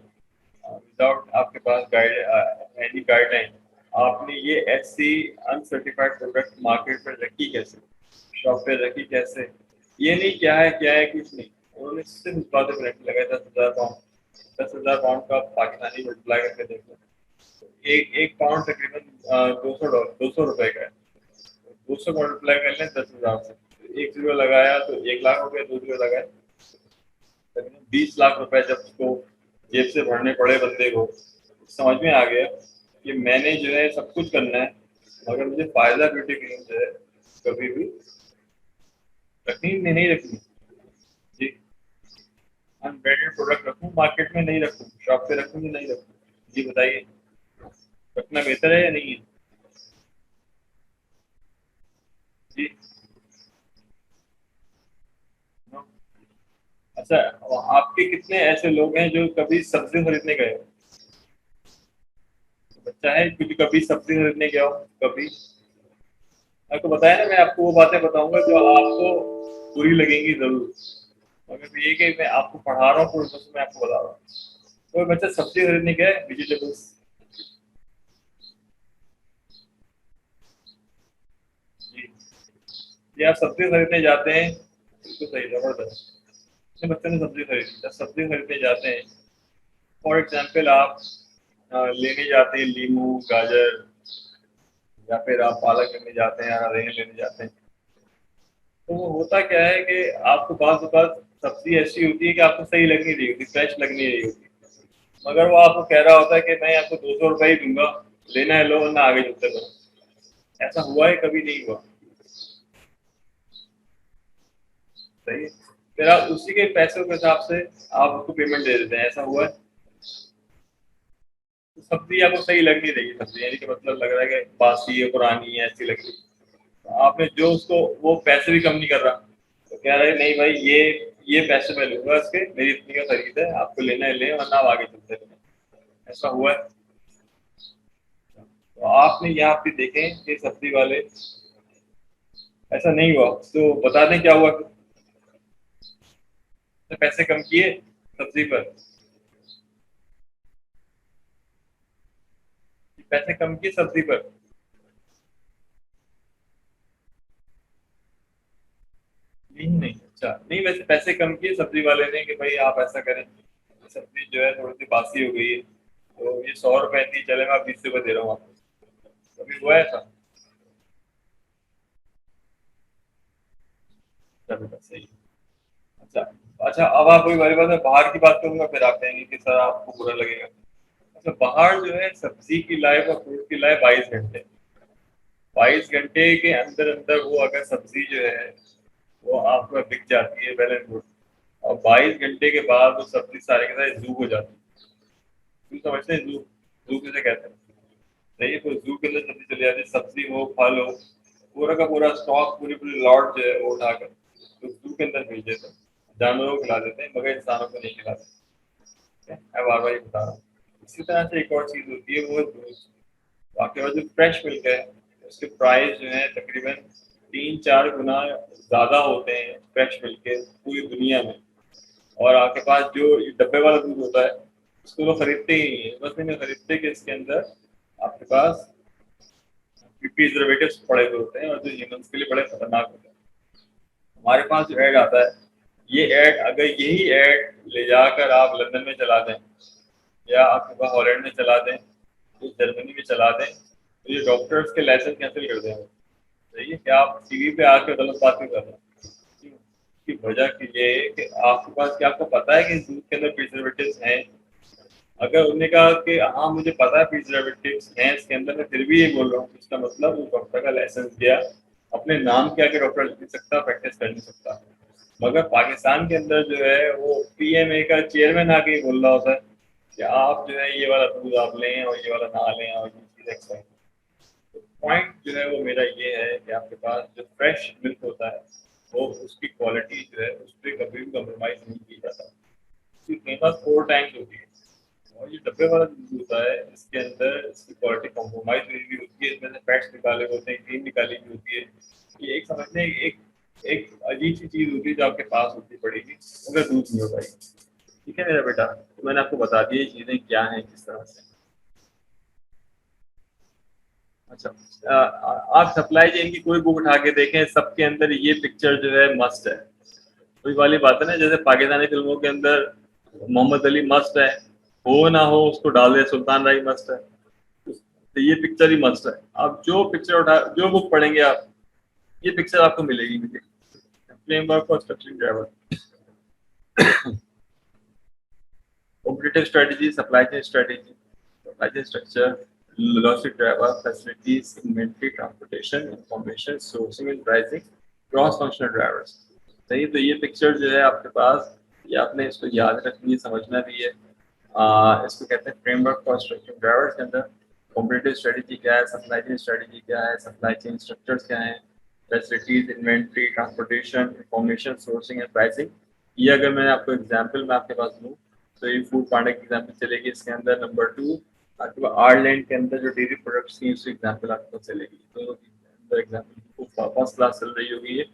विदाउट आपके पास एनी गाइडलाइन, आपने ये ऐसी अनसर्टिफाइड प्रोडक्ट मार्केट में रखी कैसे, शॉप पे रखी कैसे, ये नहीं क्या है कुछ नहीं। उन्होंने सिर्फ इस बात पर पेनल्टी लगाया 10,000 पाउंड। 10,000 पाउंड का पाकिस्तानी मल्टीप्लाई करके देखो, एक एक पाउंड तकरीबन 200 रुपए का है। 200 मल्टीप्लाई कर लें 10,000 से, तो 1 जीरो लगाया तो 1 लाख हो गया, 2 जीरो लगाए 20 लाख रुपए जब उसको जेब से भरने पड़े बंदे को। समझ में आ गया कि मैंने जो है सब कुछ करना है, मगर मुझे फायदा ब्यूटी क्रीम जो है कभी भी रखनी नहीं रखनी जी। अनब्रांडेड प्रोडक्ट रखूं मार्केट में, नहीं रखूं शॉप पे, रखूं कि नहीं रखूं, जी बताइए, रखना बेहतर है या नहीं है जी। अच्छा, आपके कितने ऐसे लोग हैं जो कभी सब्जी खरीदने गए हो? बच्चा है क्योंकि कभी सब्जी खरीदने गया हो कभी? आपको बताया ना, मैं आपको वो बातें बताऊंगा जो आपको बुरी लगेंगी जरूर, मगर ये कि मैं आपको पढ़ा रहा हूँ पूरे बस मैं आपको बता रहा हूँ। कोई बच्चा सब्जी खरीदने गया है, वेजिटेबल्स जी, ये आप सब्जी खरीदने जाते हैं, बिल्कुल सही, जबरदस्त। अपने बच्चे ने सब्जी खरीदी, जब सब्जी खरीदने जाते हैं, फॉर एग्जाम्पल आप लेने जाते हैं लीमू गाजर, या फिर आप पालक लेने जाते हैं या हरे लेने जाते हैं, तो वो होता क्या है कि आपको बाज़ सब्जी ऐसी होती है कि आपको सही लग नहीं रही होती, फ्रेश लग नहीं रही होती, मगर वो आपको कह रहा होता है कि मैं आपको 200 रुपये ही दूंगा, लेना है लो वरना आगे चलते रहो। ऐसा हुआ है कभी? नहीं हुआ, सही है। फिर आप उसी के पैसों के हिसाब से आप उसको पेमेंट दे देते हैं, ऐसा हुआ है? तो सब्जी आपको सही लग नहीं रही, सब्जी यानी कि मतलब लग रहा है कि बासी है, पुरानी है, ऐसी लग रही है, तो आपने जो उसको, वो पैसे भी कम नहीं कर रहा, तो कह रहे नहीं भाई ये पैसे मैं लूंगा इसके, मेरी इतनी का खरीद है, आपको लेना है ले वरना आप आगे चलते रहे। ऐसा हुआ है? तो आपने यहाँ पे देखें कि सब्जी वाले, ऐसा नहीं हुआ तो बता दें क्या हुआ फिर? तो पैसे कम किए सब्जी पर, पैसे कम किए सब्जी पर, नहीं अच्छा नहीं, वैसे पैसे कम किए सब्जी वाले ने कि भाई आप ऐसा करें, सब्जी जो है थोड़ी सी बासी हो गई है, तो ये 100 रुपए थी, चले मैं 20 रुपए दे रहा हूँ आपको, कभी हुआ है ऐसा? चलो बस सही है। अच्छा, अच्छा अब आप कोई बारी बात है, बाहर की बात करूंगा फिर आप कहेंगे कि सर आपको बुरा लगेगा। अच्छा, बाहर जो है सब्जी की लाइफ और फ्रूट की लाइफ 22 घंटे, 22 घंटे के अंदर अंदर वो अगर सब्जी जो है वो आपको बिक जाती है, वेल एंड गुड, और 22 घंटे के बाद वो सब्जी सारे के सारे जू हो जाती है। जू समझते हैं? जू, जू किसे कहते हैं? सही है, तो जू के अंदर सब्जी चली जाती है, सब्जी हो फल हो, पूरा का पूरा स्टॉक, पूरी पूरी लॉट जो है वो उठाकर तो जू के अंदर भेज देते हैं, जानवरों को खिला देते हैं मगर इंसानों को नहीं खिलाते। मैं बार बार ये बता रहा हूँ। इसी तरह से एक और चीज़ होती है, वो है दूध। आपके पास जो फ्रेश मिल्क है, उसके प्राइस जो है तकरीबन 3-4 गुना ज़्यादा होते हैं फ्रेश मिल्क के पूरी दुनिया में। और आपके पास जो ये डब्बे वाला दूध होता है, उसको लोग खरीदते ही नहीं है, बस इन्हें खरीदते कि इसके अंदर आपके पास प्रिजर्वेटिव्स पड़े हुए होते हैं और जो ह्यूमन्स के लिए बड़े खतरनाक होते हैं। हमारे पास जो ऐड आता है, ये ऐड अगर यही ऐड ले जाकर आप लंदन में चला दें या आपके पास हॉलैंड में चला दें, तो जर्मनी में चला दें, तो ये डॉक्टर्स के लाइसेंस कैंसिल कर देंगे। सही है कि आप टीवी पे आके गलत बात नहीं कर रहे हैं। इसकी वजह की ये है कि आपके पास, क्या आपको पता है कि दूध के अंदर प्रिजर्वेटिव्स हैं? अगर उन्होंने कहा कि हाँ मुझे पता है प्रिजर्वेटिव्स हैं इसके अंदर, मैं फिर भी ये बोल रहा हूँ, इसका मतलब वो डॉक्टर का लाइसेंस दिया, अपने नाम के आगे डॉक्टर लिख सकता, प्रैक्टिस कर नहीं सकता। मगर पाकिस्तान के अंदर जो है वो पीएमए का चेयरमैन आके बोल रहा होता है कि आप जो है ये वाला दूध आप लें और ये वाला ना लें और ये चीज़ एक्सपायर। तो पॉइंट जो है वो मेरा ये है कि आपके पास जो फ्रेश मिल्क होता है वो उसकी क्वालिटी जो है उस पर कभी भी कम्प्रोमाइज़ नहीं की जाता। इसकी कीमत 4 टाइम्स होती है, और ये डब्बे वाला दूध होता है इसके अंदर इसकी क्वालिटी कॉम्प्रोमाइज हुई भी होती है, इसमें से फैट्स निकाले होते हैं, क्रीम निकाली भी होती है। ये एक समझने एक एक अजीब सी चीज़ होती है जो आपके पास होती पड़ेगी अगर दूध नहीं हो पाएगी। ठीक है मेरा बेटा, तो मैंने आपको बता दिया ये चीज़ें क्या हैं किस तरह से। अच्छा, आप सप्लाई चेन की कोई बुक उठा के देखें, सबके अंदर ये पिक्चर जो है मस्ट है। वही वाली बात है ना, जैसे पाकिस्तानी फिल्मों के अंदर मोहम्मद अली मस्ट है, हो ना हो उसको डाल दे सुल्तान राय मस्ट है, तो ये पिक्चर ही मस्ट है। आप जो पिक्चर उठा, जो बुक पढ़ेंगे आप, ये पिक्चर आपको मिलेगी। Framework for structuring driver, competitive strategy, supply chain strategy, supply chain structure, logistic driver, facilities, inventory, transportation, information, sourcing and pricing, cross functional drivers. सही, तो ये पिक्चर जो है आपके पास, ये आपने इसको याद रखनी है, समझना भी है। इसको कहते हैं फ्रेमवर्क फॉर स्ट्रक्चरिंग ड्राइवर्स। के अंदर कॉम्पिटिटिव स्ट्रेटजी क्या है, सप्लाई चेन स्ट्रेटजी क्या है, सप्लाई चेन स्ट्रक्चर्स क्या हैं, facilities, inventory, transportation, information, sourcing and pricing. ये अगर मैं आपको एग्जाम्पल में आपके पास दूँ तो ये फूड पांडा की एग्जाम्पल चलेगी। इसके अंदर नंबर 2 आपके पास आयरलैंड के अंदर जो डेयरी प्रोडक्ट्स की उसकी एग्जाम्पल आपको चलेगी। दोनों की अंदर एग्जाम्पल फर्स्ट क्लास चल रही होगी ये।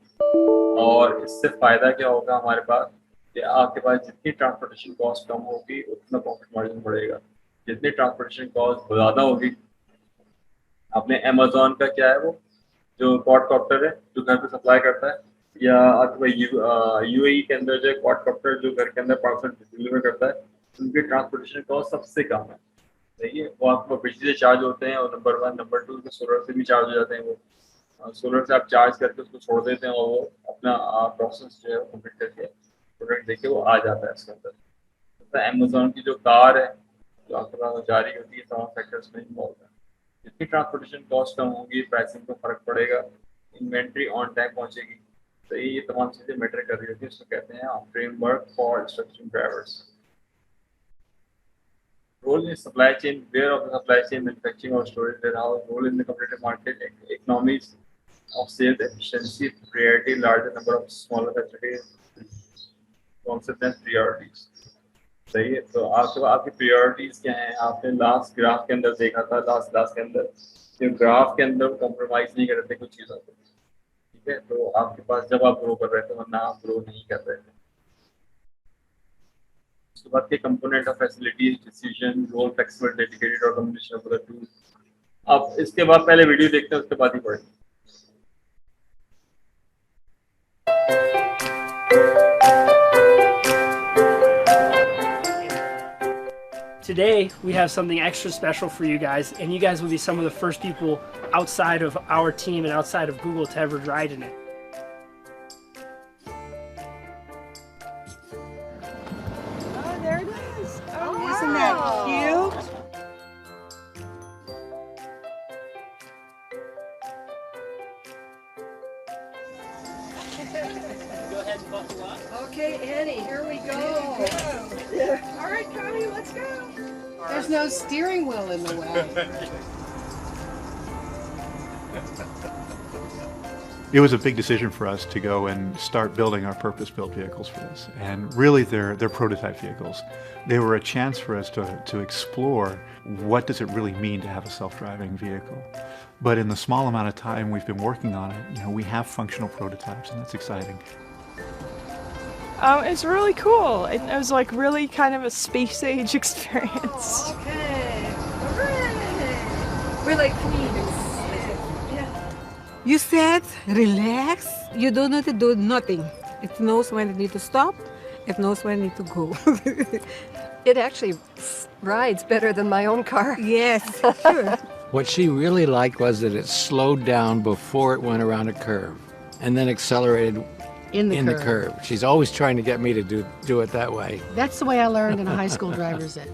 और इससे फ़ायदा क्या होगा हमारे पास कि आपके पास जितनी ट्रांसपोर्टेशन कॉस्ट कम होगी उतना प्रॉफिट मार्जिन बढ़ेगा। जितनी ट्रांसपोर्टेशन कॉस्ट ज़्यादा होगी, आपने अमेजोन का क्या है वो जो क्वाडकॉप्टर है जो घर पे सप्लाई करता है, या अथवा यूएई के अंदर जो क्वाडकॉप्टर जो घर के अंदर पार्सल डिलीवर करता है, उनकी ट्रांसपोर्टेशन कॉस्ट सबसे कम है। सही है, वो आपको बिजली से चार्ज होते हैं और नंबर 1, नंबर 2 सोलर से भी चार्ज हो जाते हैं। वो सोलर से आप चार्ज करके उसको छोड़ देते हैं और वो अपना प्रोसेस जो है वो कंप्लीट करके प्रोडक्ट देके वो आ जाता है इसके अंदर। तो अमेजोन की जो कार है जो आपके पास जारी होती है, तमाम फैक्टर्स में इन्वॉल्व है। जितनी ट्रांसपोर्टेशन कॉस्ट कम होगी, प्राइसिंग को फर्क पड़ेगा, इन्वेंट्री ऑन टाइम पहुंचेगी। तो ये तमाम चीज़ें मैटर कर रही होती है। इसको कहते हैं framework for structuring drivers. Role in supply chain, where of the supply chain, manufacturing or storage warehouse, role in the competitive market, economies of sales, efficiency, priority, larger number of smaller facilities, concept and priorities. सही है, तो आपकी priorities क्या हैं? आपने last graph के अंदर देखा था, लास्ट क्लास के अंदर, जो ग्राफ के अंदर कॉम्प्रोमाइज नहीं कर रहे थे कुछ चीज़ों को। ठीक है, तो आपके पास जब आप ग्रो कर रहे थे, वरना आप ग्रो नहीं कर रहे थे। उसके बाद के component of facilities, decision, role, flexible, dedicated और कम्युनिकेशन ऑफ द टू। अब इसके बाद पहले वीडियो देखते हैं, उसके बाद ही पढ़ें। Today, we have something extra special for you guys, and you guys will be some of the first people outside of our team and outside of Google to ever ride in it. Oh, there it is. Oh, isn't that cute? Go ahead and buckle up. Okay, Annie, here we go. All right, Connie, let's go. There's no steering wheel in the way. It was a big decision for us to go and start building our purpose-built vehicles for this. And really, they're prototype vehicles. They were a chance for us to explore what does it really mean to have a self-driving vehicle. But in the small amount of time we've been working on it, we have functional prototypes, and that's exciting. It's really cool. It was like really kind of a space age experience. Okay. Hooray. We're like queens. Yeah. You said relax. You don't need to do nothing. It knows when it need to stop. It knows when it need to go. It actually rides better than my own car. Yes, sure. What she really liked was that it slowed down before it went around a curve and then accelerated In the curve. She's always trying to get me to do it that way. That's the way I learned in a high school driver's ed.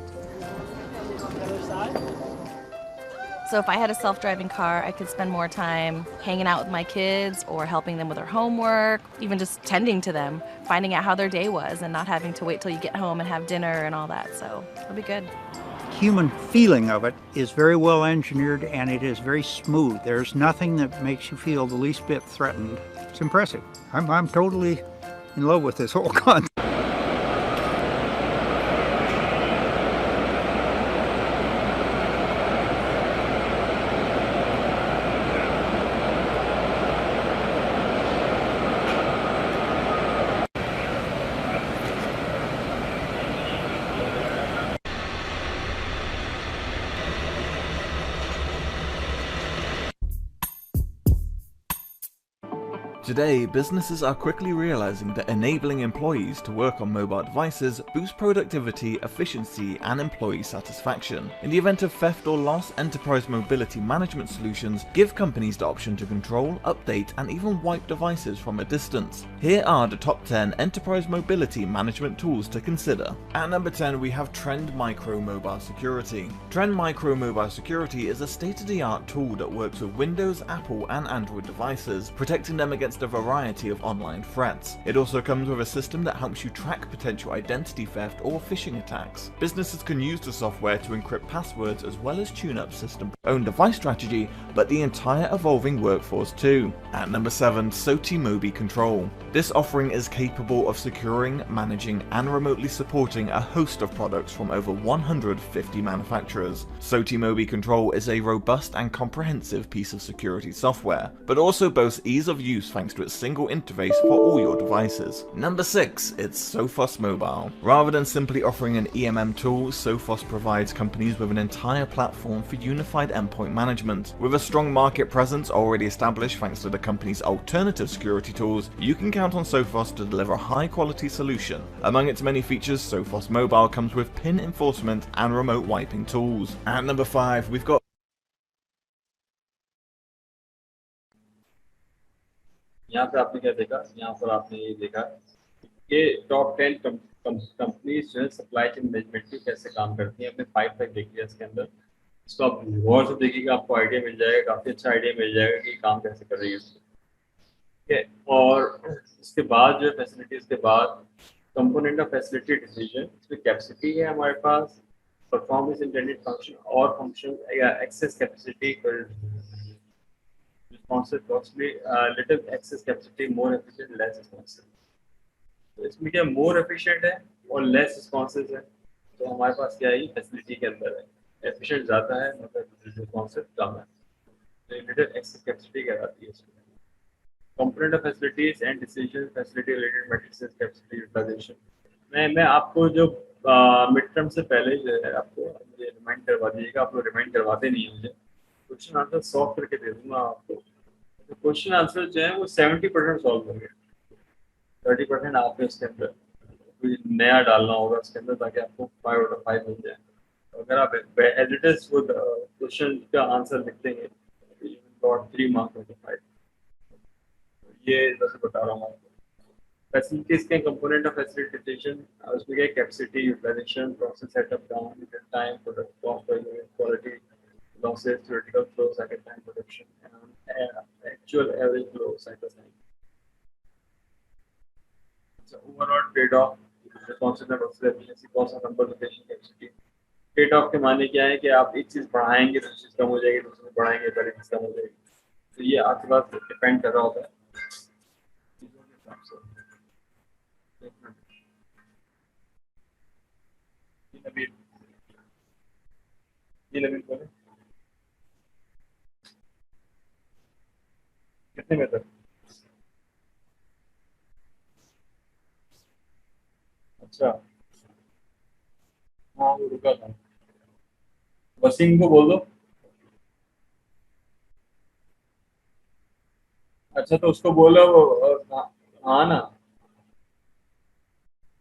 So if I had a self-driving car, I could spend more time hanging out with my kids or helping them with their homework, even just tending to them, finding out how their day was and not having to wait till you get home and have dinner and all that. So it'll be good. Human feeling of it is very well engineered and it is very smooth. There's nothing that makes you feel the least bit threatened. It's impressive. I'm totally in love with this whole concept. Today, businesses are quickly realizing that enabling employees to work on mobile devices boosts productivity, efficiency, and employee satisfaction. In the event of theft or loss, enterprise mobility management solutions give companies the option to control, update, and even wipe devices from a distance. Here are the top 10 enterprise mobility management tools to consider. At number 10, we have Trend Micro Mobile Security. Trend Micro Mobile Security is a state-of-the-art tool that works with Windows, Apple, and Android devices, protecting them against a variety of online threats. It also comes with a system that helps you track potential identity theft or phishing attacks. Businesses can use the software to encrypt passwords as well as tune up system own device strategy, but the entire evolving workforce too. At number 7, SOTI Control. This offering is capable of securing, managing, and remotely supporting a host of products from over 150 manufacturers. SOTI Control is a robust and comprehensive piece of security software, but also boasts ease of use thanks to its single interface for all your devices. Number 6, it's Sophos Mobile. Rather than simply offering an EMM tool, Sophos provides companies with an entire platform for unified endpoint management. With a strong market presence already established thanks to the company's alternative security tools, you can count on Sophos to deliver a high quality solution. Among its many features, Sophos Mobile comes with PIN enforcement and remote wiping tools. At number 5, we've got यहाँ पे आपने क्या देखा, यहाँ पर आपने ये देखा कि टॉप 10 कंपनीज जो है सप्लाई चेन मैनेजमेंट की कैसे काम करती हैं। आपने 5 तक देख लिया इसके अंदर, इसको आप गौर से देखिएगा, आपको आइडिया मिल जाएगा, काफ़ी अच्छा आइडिया मिल जाएगा कि काम कैसे कर रही है उसको। ठीक है, और इसके बाद जो है फैसिलिटीज के बाद कंपोनेंट ऑफ फैसिलिटी डिसीजन, इसमें कैपेसिटी है हमारे पास, परफॉर्मेंस इंटेंडेड फंक्शन और फंक्शन या access capacity responsive, costly, little excess capacity, more efficient, less responsive. तो इसमें क्या more efficient है और less responsive है, तो हमारे पास क्या है facility के अंदर है, efficient ज़्यादा है मतलब responsive कम है, तो little excess capacity कहलाती है इसमें। Component of facilities and decision facility related matrices capacity utilization। मैं आपको जो मिड टर्म से पहले जो है आपको मुझे रिमाइंड करवा दीजिएगा, आप लोग रिमाइंड करवाते नहीं मुझे, क्वेश्चन आंसर सॉल्व करके दे दूंगा आपको। तो क्वेश्चन आंसर जो है वो 70% सॉल्व होंगे, 30% आपने इसके अंदर कुछ नया डालना होगा इसके अंदर ताकि आपको 5 आउट ऑफ 5 मिल जाए। अगर आप एज इट इज वो क्वेश्चन का आंसर लिख देंगे तो you got 3 marks out of 5। ये वैसे बता रहा हूँ आपको। फैसिलिटीज के कंपोनेंट ऑफ फैसिलिटेशन, उसमें क्या capacity, utilisation, process setup time, time, product cost, quality, losses, theoretical flow, cycle time, production, and actual average flow, cycle time. So overall trade-off, responsiveness versus efficiency, cost of number, location, capacity. Trade-off के माने क्या है कि आप एक चीज बढ़ाएंगे तो चीज कम हो जाएगी, दूसरी बढ़ाएंगे तो चीज कम हो जाएगी। तो ये आपके पास डिपेंड कर रहा होता है। ये नवीन बोले कितने में तक? अच्छा हाँ वो रुका था, वसीम को बोल दो। अच्छा तो उसको बोलो हाँ ना,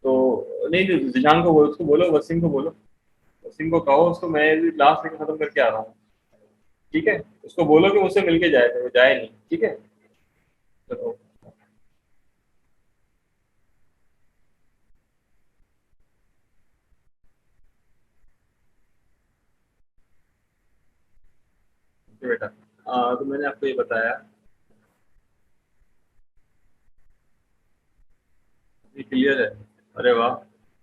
तो नहीं नहीं जिशान को बोलो, उसको बोलो, वसीम को बोलो, वसीम को कहो उसको मैं लास्ट में खत्म करके आ रहा हूँ, ठीक है। उसको बोलो कि मुझसे मिलके जाए, तो वो जाए नहीं, ठीक है। चलो ओके बेटा। तो मैंने आपको ये बताया, ये क्लियर है? अरे वाह,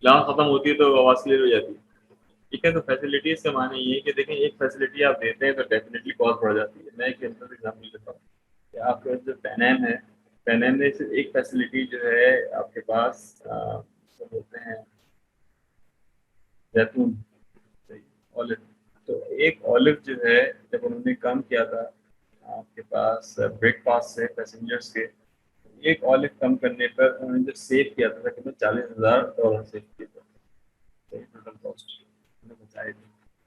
क्लास खत्म होती है तो आवाज क्लियर हो जाती है। ठीक है, तो फैसिलिटीज का माने ये है कि देखें, एक फैसिलिटी आप देते हैं तो डेफिनेटली कॉस्ट बढ़ जाती है। मैं एक सिंपल एग्जाम्पल देता हूँ कि आपका जो पेनएम है, पेनएम में सिर्फ एक फैसिलिटी जो है आपके पास, क्या बोलते हैं, जैतून, ऑलिव। तो एक ऑलिव जो है, जब उन्होंने कम किया था आपके पास ब्रेकफास्ट से पैसेंजर्स के, एक ऑलिव कम करने पर उन्होंने जो सेव किया था तकरीबन $40,000 सेव किए थे टोटल कॉस्ट बचाए थे।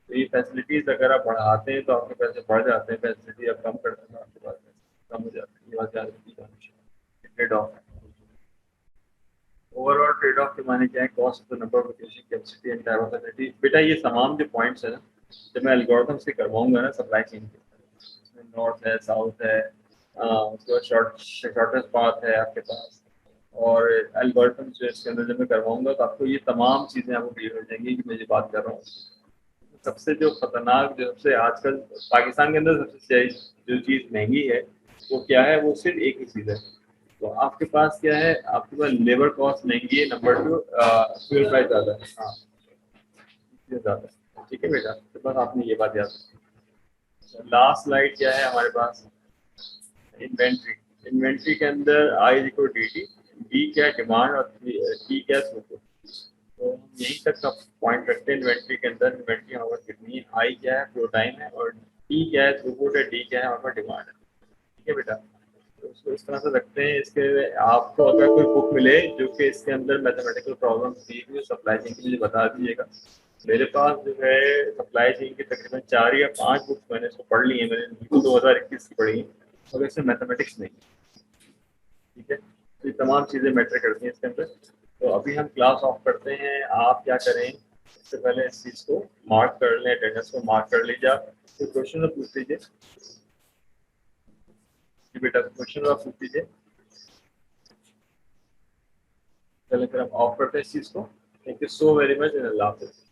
तो ये फैसिलिटीज अगर आप बढ़ाते हैं तो आपके पैसे बढ़ जाते हैं, फैसिलिटी आप कम करते हैं तो आपके पास पैसे कम हो जाते हैं। ये बात याद रखिए, ट्रेड ऑफ है। ओवरऑल ट्रेड ऑफ के माने क्या है, cost of the number of location, capacity and diversity. बेटा ये तमाम जो पॉइंट्स है ना, जब मैं एल्गोरिथम से करवाऊंगा ना सप्लाई चेन के, इसमें नॉर्थ है, साउथ है, उसके बाद शॉर्टेस्ट पाथ है आपके पास, और एल्गोरिथम जो इसके अंदर जब मैं करवाऊंगा तो आपको ये तमाम चीज़ें आपको क्लियर हो जाएंगी कि मैं जो बात कर रहा हूँ। सबसे जो खतरनाक, जो सबसे आजकल पाकिस्तान के अंदर सबसे जो चीज़ महंगी है वो क्या है, वो सिर्फ एक ही चीज़ है। तो आपके पास क्या है, आपके पास लेबर कॉस्ट महंगी है, नंबर 2 फ्यूल प्राइस ज़्यादा है। हाँ ज़्यादा है, ठीक है बेटा, तो बस आपने ये बात याद रखी। लास्ट स्लाइड क्या है हमारे पास, इन्वेंट्री। इन्वेंट्री के अंदर I equal D T, D क्या डिमांड और टी क्या थ्रूपुट। तो हम यहीं तक का पॉइंट रखते हैं इन्वेंट्री के अंदर। इन्वेंट्री हमारे पास कितनी है, आई क्या है, फ्लो टाइम है, और टी क्या है, थ्रूपुट है, डी क्या है, हमारे पास डिमांड है, ठीक है बेटा। तो उसको इस तरह से रखते हैं। इसके आपको अगर कोई बुक मिले जो कि इसके अंदर मैथमेटिकल प्रॉब्लम दी हुई सप्लाई चेन की, मुझे बता दीजिएगा। मेरे पास जो है सप्लाई चेन की तकरीबन 4 या 5 बुक्स मैंने इसको पढ़ ली है, मैंने 2021 की पढ़ी है, मगर इसमें मैथमेटिक्स नहीं, ठीक है। तो ये तमाम चीज़ें मैटर करती हैं इसके अंदर। तो अभी हम क्लास ऑफ करते हैं। आप क्या करें, इससे पहले इस चीज़ को मार्क कर लें, अटेंडेंस को मार्क कर लीजिए। आप तो क्वेश्चन पूछ लीजिए जी बेटा, क्वेश्चन आप पूछ लीजिए। चलिए फिर हम ऑफ करते हैं इस चीज़ को। Thank you so very much and अल्लाह हाफिज़।